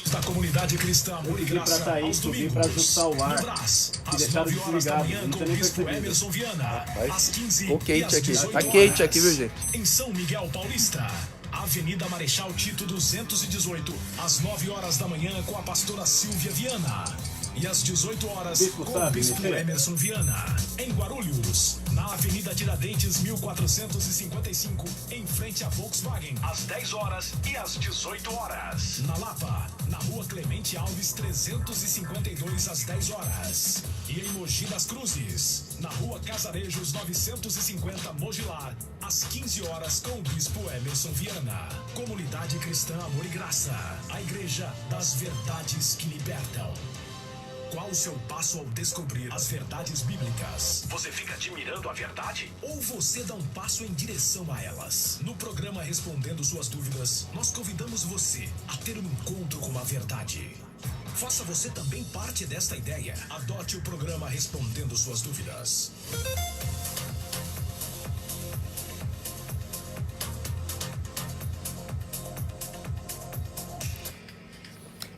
Da comunidade Cristã Amor e Graça aos domingos, para ajustar o ar, no Brás, às deixaram 9 horas da manhã desligado, com o bispo Emerson Viana, às 15 e às 18 Tá quente aqui, viu, gente? em São Miguel Paulista, Avenida Marechal Tito 218, às 9 horas da manhã com a pastora Silvia Viana e às 18 horas com o bispo Emerson Viana, em Guarulhos, na Avenida Tiradentes 1455, em frente a Volkswagen, às 10 horas e às 18 horas. Na Lapa, na Rua Clemente Alves 352, às 10 horas. E em Mogi das Cruzes, na Rua Casarejos 950, Mogilar, às 15 horas com o bispo Emerson Viana. Comunidade Cristã Amor e Graça, a igreja das verdades que libertam. Qual o seu passo ao descobrir as verdades bíblicas? Você fica admirando a verdade? Ou você dá um passo em direção a elas? No programa Respondendo Suas Dúvidas, nós convidamos você a ter um encontro com a verdade. Faça você também parte desta ideia. Adote o programa Respondendo Suas Dúvidas.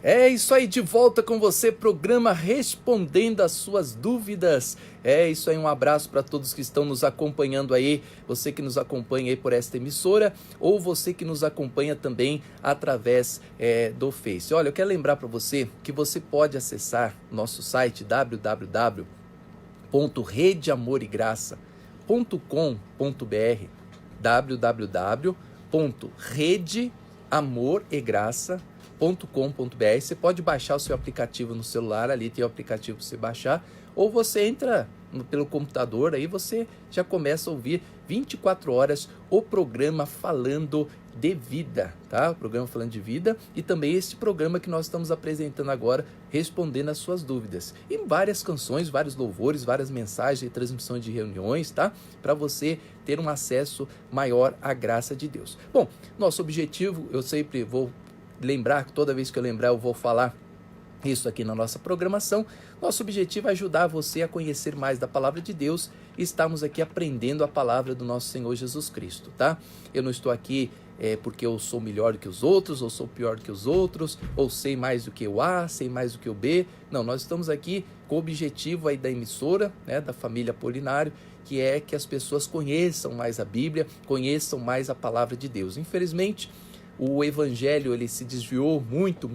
É isso aí, de volta com você, programa Respondendo as Suas Dúvidas. É isso aí, um abraço para todos que estão nos acompanhando aí, você que nos acompanha aí por esta emissora, ou você que nos acompanha também através do Face. Olha, eu quero lembrar para você que você pode acessar nosso site www.redeamorigraça.com www.redeamoregraça.com.br. Você pode baixar o seu aplicativo no celular, ali tem o aplicativo para você baixar, ou você entra pelo computador, aí você já começa a ouvir 24 horas o programa falando de vida, tá? O programa falando de vida e também este programa que nós estamos apresentando agora, respondendo as suas dúvidas. E várias canções, vários louvores, várias mensagens e transmissões de reuniões, tá? Para você ter um acesso maior à graça de Deus. Bom, nosso objetivo, eu sempre vou lembrar, toda vez que eu lembrar eu vou falar isso aqui na nossa programação. Nosso objetivo é ajudar você a conhecer mais da palavra de Deus e estamos aqui aprendendo a palavra do nosso Senhor Jesus Cristo, tá? Eu não estou aqui porque eu sou melhor do que os outros, ou sou pior do que os outros, ou sei mais do que o A, sei mais do que o B. Não, nós estamos aqui com o objetivo aí da emissora, né, da família Apolinário, que é que as pessoas conheçam mais a Bíblia, conheçam mais a palavra de Deus. Infelizmente, o evangelho ele se desviou muito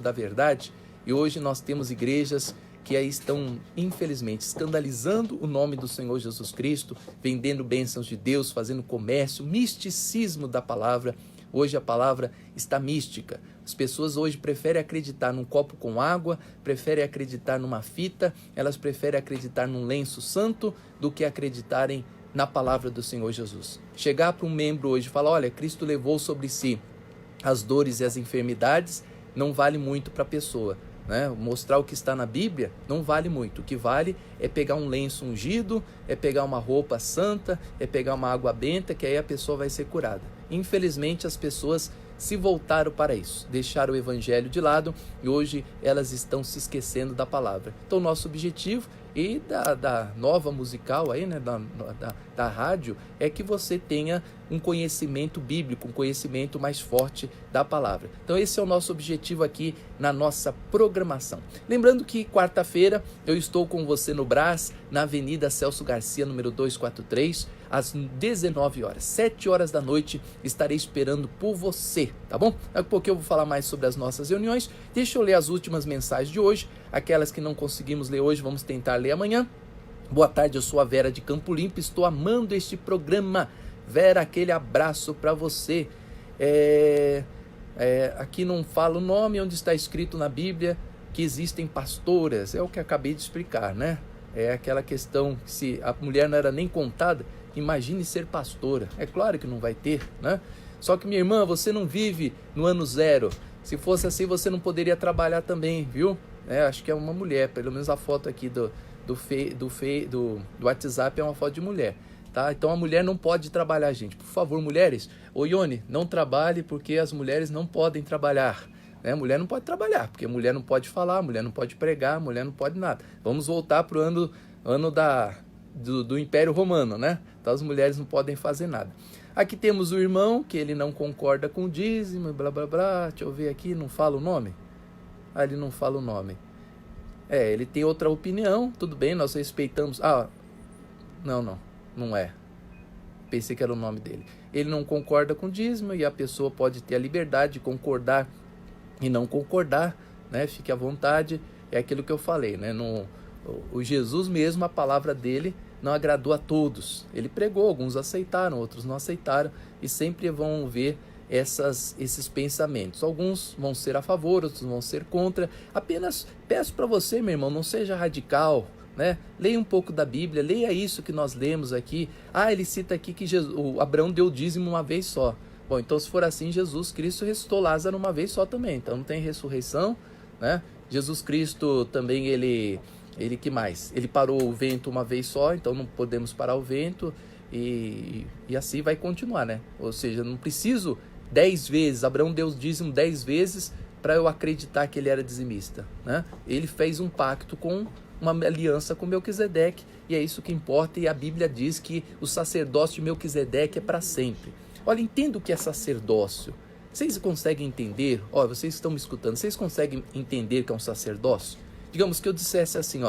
da verdade. E hoje nós temos igrejas que aí estão, infelizmente, escandalizando o nome do Senhor Jesus Cristo, vendendo bênçãos de Deus, fazendo comércio, misticismo da palavra. Hoje a palavra está mística. As pessoas hoje preferem acreditar num copo com água, preferem acreditar numa fita, elas preferem acreditar num lenço santo do que acreditarem na palavra do Senhor Jesus. Chegar para um membro hoje e falar, olha, Cristo levou sobre si as dores e as enfermidades, não vale muito para a pessoa. Né? Mostrar o que está na Bíblia não vale muito. O que vale é pegar um lenço ungido, é pegar uma roupa santa, é pegar uma água benta, que aí a pessoa vai ser curada. Infelizmente as pessoas se voltaram para isso, deixaram o evangelho de lado e hoje elas estão se esquecendo da palavra. Então nosso objetivo e da nova musical aí, né, da rádio, é que você tenha um conhecimento bíblico, um conhecimento mais forte da palavra. Então esse é o nosso objetivo aqui na nossa programação. Lembrando que quarta-feira eu estou com você no Brás, na Avenida Celso Garcia, número 243, às 19 horas, 7 horas da noite, estarei esperando por você, tá bom? Daqui a pouco eu vou falar mais sobre as nossas reuniões. Deixa eu ler as últimas mensagens de hoje, aquelas que não conseguimos ler hoje, vamos tentar ler amanhã. Boa tarde, eu sou a Vera de Campo Limpo, estou amando este programa. Vera, aquele abraço para você. Aqui não fala o nome, onde está escrito na Bíblia que existem pastoras, é o que acabei de explicar, né? É aquela questão, se a mulher não era nem contada, imagine ser pastora. É claro que não vai ter, né? Só que, minha irmã, você não vive no ano zero. Se fosse assim, você não poderia trabalhar também, viu? Acho que é uma mulher, pelo menos a foto aqui do WhatsApp é uma foto de mulher, tá? Então a mulher não pode trabalhar, gente. Por favor, mulheres, ô Ione, não trabalhe porque as mulheres não podem trabalhar. Mulher não pode trabalhar, porque mulher não pode falar, mulher não pode pregar, mulher não pode nada. Vamos voltar para o ano do Império Romano, né? Então as mulheres não podem fazer nada. Aqui temos o irmão, que ele não concorda com o dízimo, blá blá blá. Deixa eu ver aqui, não fala o nome? Ele não fala o nome. Ele tem outra opinião, tudo bem, nós respeitamos. Não é. Pensei que era o nome dele. Ele não concorda com o dízimo e a pessoa pode ter a liberdade de concordar e não concordar, né? Fique à vontade, é aquilo que eu falei, né? O Jesus mesmo, a palavra dele não agradou a todos. Ele pregou, alguns aceitaram, outros não aceitaram e sempre vão ver esses pensamentos. Alguns vão ser a favor, outros vão ser contra. Apenas peço para você, meu irmão, não seja radical, né? Leia um pouco da Bíblia, leia isso que nós lemos aqui. Ele cita aqui que o Abraão deu dízimo uma vez só. Bom, então se for assim, Jesus Cristo ressuscitou Lázaro uma vez só também, então não tem ressurreição, né? Jesus Cristo também, ele que mais? Ele parou o vento uma vez só, então não podemos parar o vento e assim vai continuar, né? Ou seja, não preciso 10 vezes, Abraão deu dízimo 10 vezes para eu acreditar que ele era dizimista, né? Ele fez um pacto com uma aliança com Melquisedeque e é isso que importa, e a Bíblia diz que o sacerdócio de Melquisedeque é para sempre. Olha, entenda o que é sacerdócio. Vocês conseguem entender? Vocês estão me escutando, vocês conseguem entender que é um sacerdócio? Digamos que eu dissesse assim,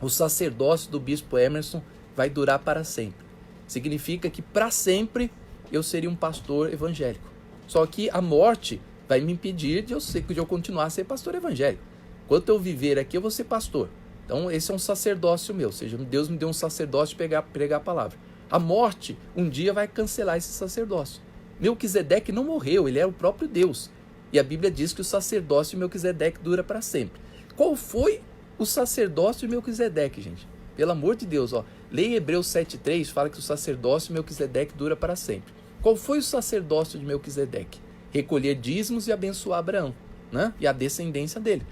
o sacerdócio do bispo Emerson vai durar para sempre. Significa que para sempre eu seria um pastor evangélico. Só que a morte vai me impedir de eu continuar a ser pastor evangélico. Enquanto eu viver aqui, eu vou ser pastor. Então esse é um sacerdócio meu, ou seja, Deus me deu um sacerdócio de pregar a palavra. A morte um dia vai cancelar esse sacerdócio. Melquisedeque não morreu, ele é o próprio Deus. E a Bíblia diz que o sacerdócio de Melquisedeque dura para sempre. Qual foi o sacerdócio de Melquisedeque, gente? Pelo amor de Deus, ó. Leia Hebreus 7,3, fala que o sacerdócio de Melquisedeque dura para sempre. Qual foi o sacerdócio de Melquisedeque? Recolher dízimos e abençoar Abraão, né? E a descendência dele.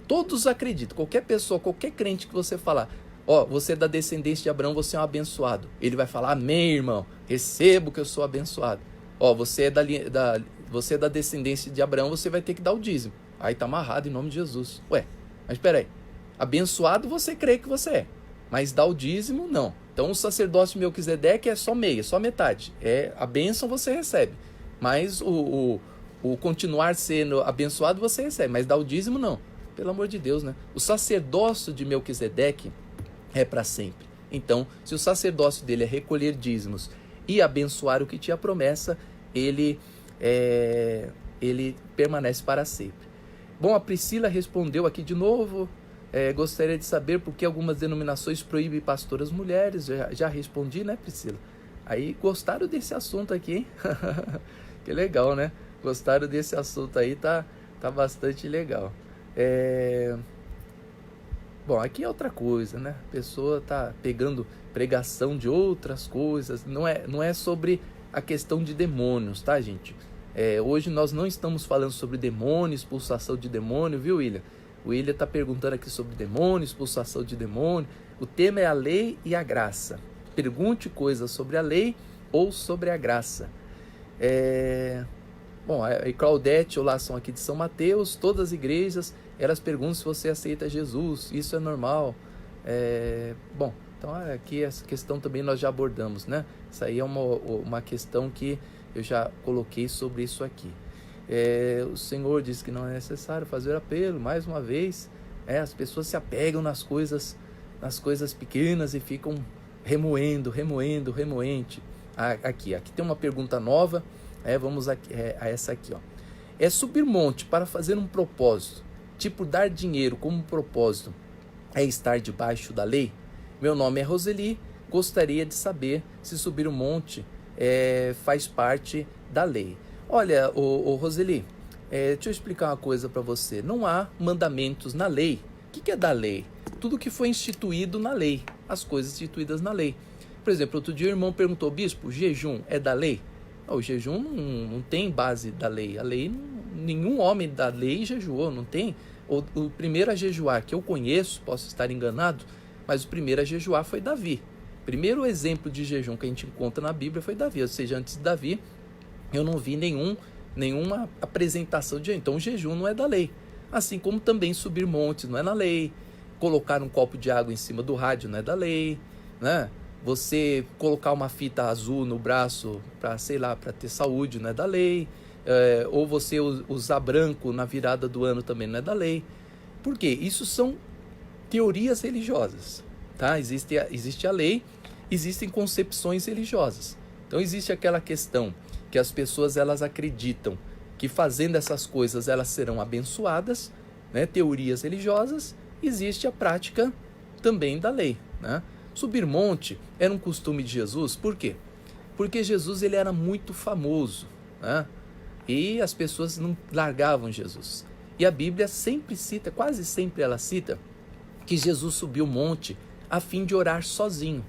Todos acreditam, qualquer pessoa, qualquer crente que você falar, ó, você é da descendência de Abraão, você é um abençoado. Ele vai falar, amém, irmão, recebo que eu sou abençoado. Ó, você é da descendência de Abraão, você vai ter que dar o dízimo. Aí tá amarrado em nome de Jesus. Ué, mas peraí, abençoado você crê que você é, mas dar o dízimo, não. Então o sacerdócio de Melquisedeque é só meia, só metade. A bênção você recebe, mas o continuar sendo abençoado você recebe, mas dar o dízimo não. Pelo amor de Deus, né? O sacerdócio de Melquisedeque é para sempre. Então, se o sacerdócio dele é recolher dízimos e abençoar o que tinha promessa, ele permanece para sempre. Bom, a Priscila respondeu aqui de novo. Gostaria de saber por que algumas denominações proíbem pastoras mulheres. Já respondi, né, Priscila? Aí gostaram desse assunto aqui, hein? Que legal, né? Gostaram desse assunto aí, tá bastante legal. Bom, aqui é outra coisa, né? A pessoa tá pegando pregação de outras coisas. Não é sobre a questão de demônios, tá, gente? Hoje nós não estamos falando sobre demônios, expulsação de demônio, viu, William? O William está perguntando aqui sobre demônio, expulsação de demônio. O tema é a lei e a graça. Pergunte coisas sobre a lei ou sobre a graça. Bom, a Claudete ou lá são aqui de São Mateus. Todas as igrejas, elas perguntam se você aceita Jesus. Isso é normal. Bom, então aqui essa questão também nós já abordamos, né? Isso aí é uma questão que eu já coloquei sobre isso aqui. O Senhor diz que não é necessário fazer apelo, mais uma vez, as pessoas se apegam nas coisas pequenas e ficam remoente. Aqui tem uma pergunta nova, vamos a essa aqui, ó. Subir monte para fazer um propósito, tipo dar dinheiro como propósito, estar debaixo da lei? Meu nome é Roseli, gostaria de saber se subir um monte faz parte da lei. Olha, Roseli, deixa eu explicar uma coisa para você. Não há mandamentos na lei. O que é da lei? Tudo que foi instituído na lei, as coisas instituídas na lei. Por exemplo, outro dia o irmão perguntou, bispo, jejum é da lei? Não, o jejum não tem base da lei. A lei, nenhum homem da lei jejuou, não tem. O primeiro a jejuar que eu conheço, posso estar enganado, mas o primeiro a jejuar foi Davi. O primeiro exemplo de jejum que a gente encontra na Bíblia foi Davi, ou seja, antes de Davi, eu não vi nenhuma apresentação de jejum. Então o jejum não é da lei. Assim como também subir montes não é na lei. Colocar um copo de água em cima do rádio não é da lei, né? Você colocar uma fita azul no braço para ter saúde não é da lei. Ou você usar branco na virada do ano também não é da lei. Por quê? Isso são teorias religiosas, tá? Existe a lei, existem concepções religiosas. Então existe aquela questão que as pessoas elas acreditam que fazendo essas coisas elas serão abençoadas, né? Teorias religiosas. Existe a prática também da lei, né? Subir monte era um costume de Jesus, por quê? Porque Jesus ele era muito famoso, né? E as pessoas não largavam Jesus. E a Bíblia sempre cita, quase sempre ela cita, que Jesus subiu o monte a fim de orar sozinho,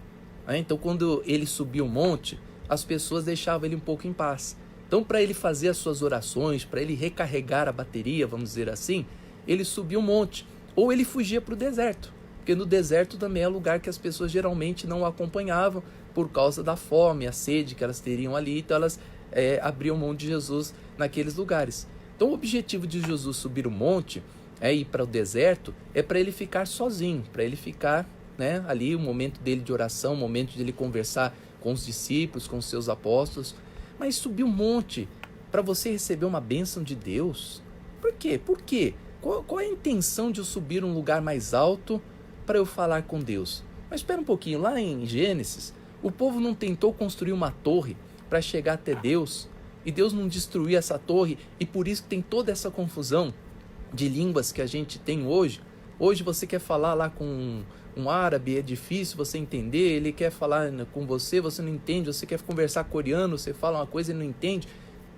né? Então quando ele subiu o monte, as pessoas deixavam ele um pouco em paz. Então para ele fazer as suas orações, para ele recarregar a bateria, vamos dizer assim, ele subiu o monte. Ou ele fugia para o deserto, porque no deserto também é lugar que as pessoas geralmente não o acompanhavam por causa da fome, a sede que elas teriam ali, então elas abriam mão de Jesus naqueles lugares. Então o objetivo de Jesus subir o monte, ir para o deserto, é para ele ficar sozinho, para ele ficar, né, ali o momento dele de oração, o momento de ele conversar com os discípulos, com os seus apóstolos. Mas subir um monte para você receber uma bênção de Deus? Por quê? Por quê? Qual é a intenção de eu subir um lugar mais alto para eu falar com Deus? Mas espera um pouquinho, lá em Gênesis, o povo não tentou construir uma torre para chegar até Deus, e Deus não destruiu essa torre, e por isso que tem toda essa confusão de línguas que a gente tem hoje. Hoje você quer falar lá com um árabe, é difícil você entender, ele quer falar com você, você não entende, você quer conversar coreano, você fala uma coisa e não entende.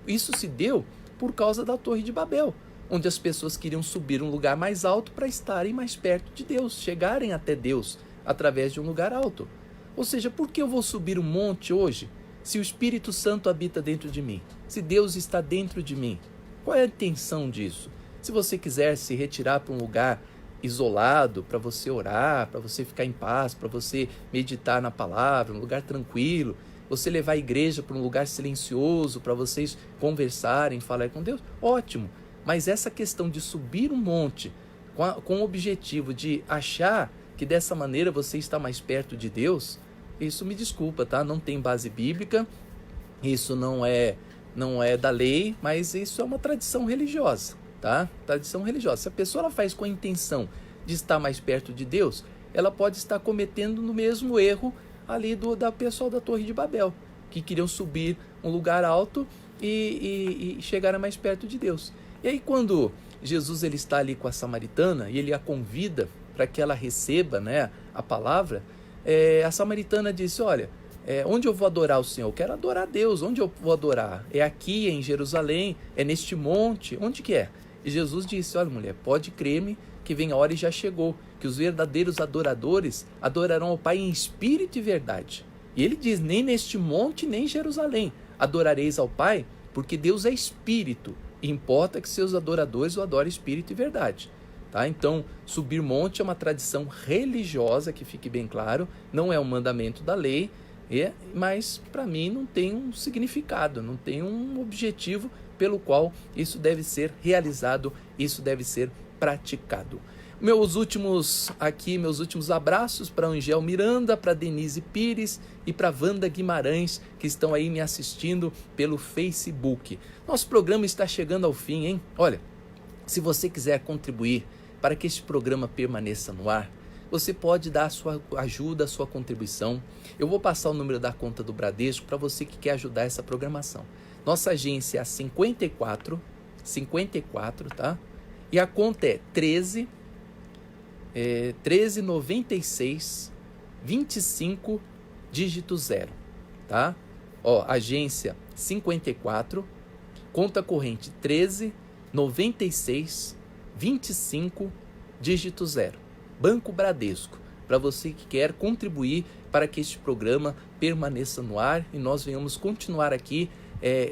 Isso se deu por causa da Torre de Babel, onde as pessoas queriam subir um lugar mais alto para estarem mais perto de Deus, chegarem até Deus através de um lugar alto. Ou seja, por que eu vou subir um monte hoje, se o Espírito Santo habita dentro de mim? Se Deus está dentro de mim? Qual é a intenção disso? Se você quiser se retirar para um lugar isolado, para você orar, para você ficar em paz, para você meditar na palavra, um lugar tranquilo, você levar a igreja para um lugar silencioso, para vocês conversarem, falar com Deus, ótimo. Mas essa questão de subir um monte com o objetivo de achar que dessa maneira você está mais perto de Deus, isso, me desculpa, tá? Não tem base bíblica, isso não é da lei, mas isso é uma tradição religiosa, tá? Tradição religiosa. Se a pessoa ela faz com a intenção de estar mais perto de Deus, ela pode estar cometendo no mesmo erro ali da pessoal da Torre de Babel, que queriam subir um lugar alto e chegar mais perto de Deus. E aí quando Jesus ele está ali com a samaritana e ele a convida para que ela receba, né, a palavra, a samaritana disse, olha, onde eu vou adorar o Senhor? Eu quero adorar a Deus. Onde eu vou adorar? É aqui, é em Jerusalém? É neste monte? Onde que é? E Jesus disse, olha mulher, pode crer-me que vem a hora e já chegou, que os verdadeiros adoradores adorarão ao Pai em espírito e verdade. E ele diz, nem neste monte, nem em Jerusalém adorareis ao Pai, porque Deus é espírito, e importa que seus adoradores o adorem em espírito e verdade. Tá? Então, subir monte é uma tradição religiosa, que fique bem claro, não é um mandamento da lei, mas para mim não tem um significado, não tem um objetivo pelo qual isso deve ser realizado, isso deve ser praticado. Meus últimos abraços para Angel Miranda, para Denise Pires e para Wanda Guimarães, que estão aí me assistindo pelo Facebook. Nosso programa está chegando ao fim, hein? Olha, se você quiser contribuir para que este programa permaneça no ar, você pode dar a sua ajuda, a sua contribuição. Eu vou passar o número da conta do Bradesco para você que quer ajudar essa programação. Nossa agência é a 54, tá? E a conta é 1396 25 dígito 0, tá? Ó, agência 54, conta corrente 1396 25 dígito 0. Banco Bradesco, para você que quer contribuir para que este programa permaneça no ar e nós venhamos continuar aqui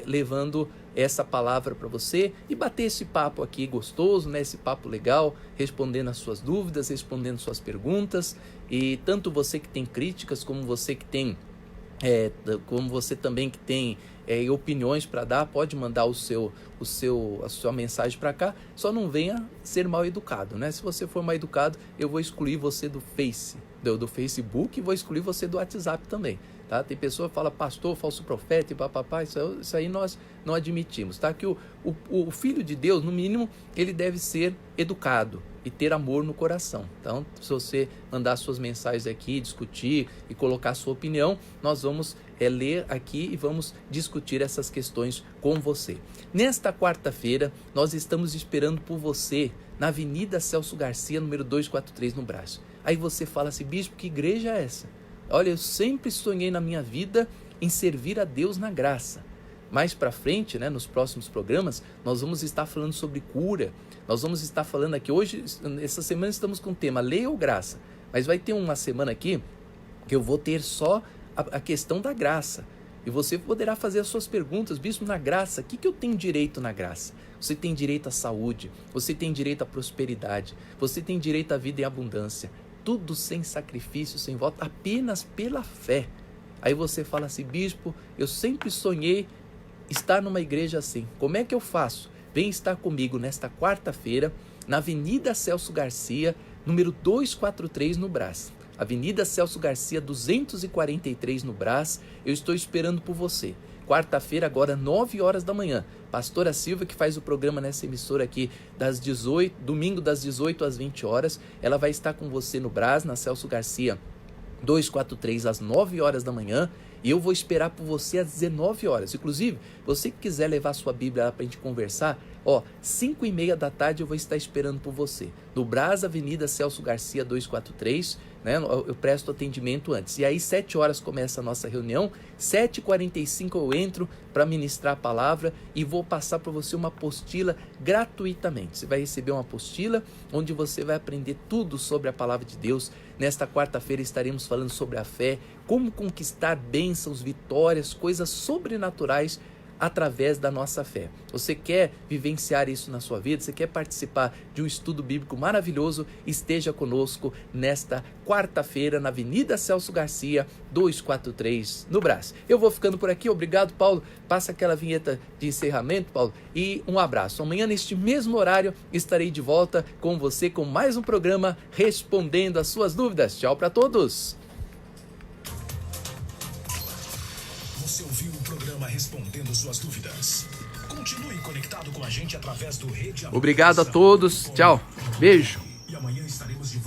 levando essa palavra para você e bater esse papo aqui gostoso, né? Esse papo legal, respondendo as suas dúvidas, respondendo suas perguntas, e tanto você que tem críticas, como você que tem como você também que tem opiniões para dar, pode mandar a sua mensagem para cá. Só não venha ser mal educado, né? Se você for mal educado, eu vou excluir você do Facebook e vou excluir você do WhatsApp também, tá? Tem pessoa que fala pastor, falso profeta e papapá, isso aí nós não admitimos, tá? Que o filho de Deus, no mínimo, ele deve ser educado e ter amor no coração. Então, se você mandar suas mensagens aqui, discutir e colocar sua opinião, nós vamos ler aqui e vamos discutir essas questões com você. Nesta quarta-feira, nós estamos esperando por você na Avenida Celso Garcia, número 243, no Brás. Aí você fala assim, bispo, que igreja é essa? Olha, eu sempre sonhei na minha vida em servir a Deus na graça. Mais para frente, né, nos próximos programas, nós vamos estar falando sobre cura. Nós vamos estar falando aqui, hoje, essa semana estamos com o tema lei ou graça. Mas vai ter uma semana aqui que eu vou ter só a questão da graça. E você poderá fazer as suas perguntas, bispo, na graça, o que eu tenho direito na graça? Você tem direito à saúde, você tem direito à prosperidade, você tem direito à vida em abundância. Tudo sem sacrifício, sem voto, apenas pela fé. Aí você fala assim, bispo, eu sempre sonhei estar numa igreja assim. Como é que eu faço? Vem estar comigo nesta quarta-feira, na Avenida Celso Garcia, número 243, no Brás. Avenida Celso Garcia, 243, no Brás. Eu estou esperando por você. Quarta-feira, agora, 9 horas da manhã. Pastora Silvia, que faz o programa nessa emissora aqui, domingo das 18 às 20 horas. Ela vai estar com você no Brás, na Celso Garcia, 243, às 9 horas da manhã. E eu vou esperar por você às 19 horas. Inclusive, você que quiser levar sua Bíblia lá para a gente conversar, 5h30 da tarde eu vou estar esperando por você. No Brás, Avenida Celso Garcia 243, né? Eu presto atendimento antes. E aí 7 horas começa a nossa reunião, 7h45 eu entro para ministrar a palavra e vou passar para você uma apostila gratuitamente. Você vai receber uma apostila onde você vai aprender tudo sobre a palavra de Deus. Nesta quarta-feira estaremos falando sobre a fé, como conquistar bênçãos, vitórias, coisas sobrenaturais através da nossa fé. Você quer vivenciar isso na sua vida? Você quer participar de um estudo bíblico maravilhoso? Esteja conosco nesta quarta-feira na Avenida Celso Garcia 243 no Brás. Eu vou ficando por aqui. Obrigado, Paulo. Passa aquela vinheta de encerramento, Paulo, e um abraço. Amanhã neste mesmo horário estarei de volta com você com mais um programa respondendo as suas dúvidas. Tchau para todos. Você ouviu o programa Respondendo Suas Dúvidas. Continue conectado com a gente através do Rede Obrigado a todos. Tchau. Beijo. E amanhã estaremos de volta.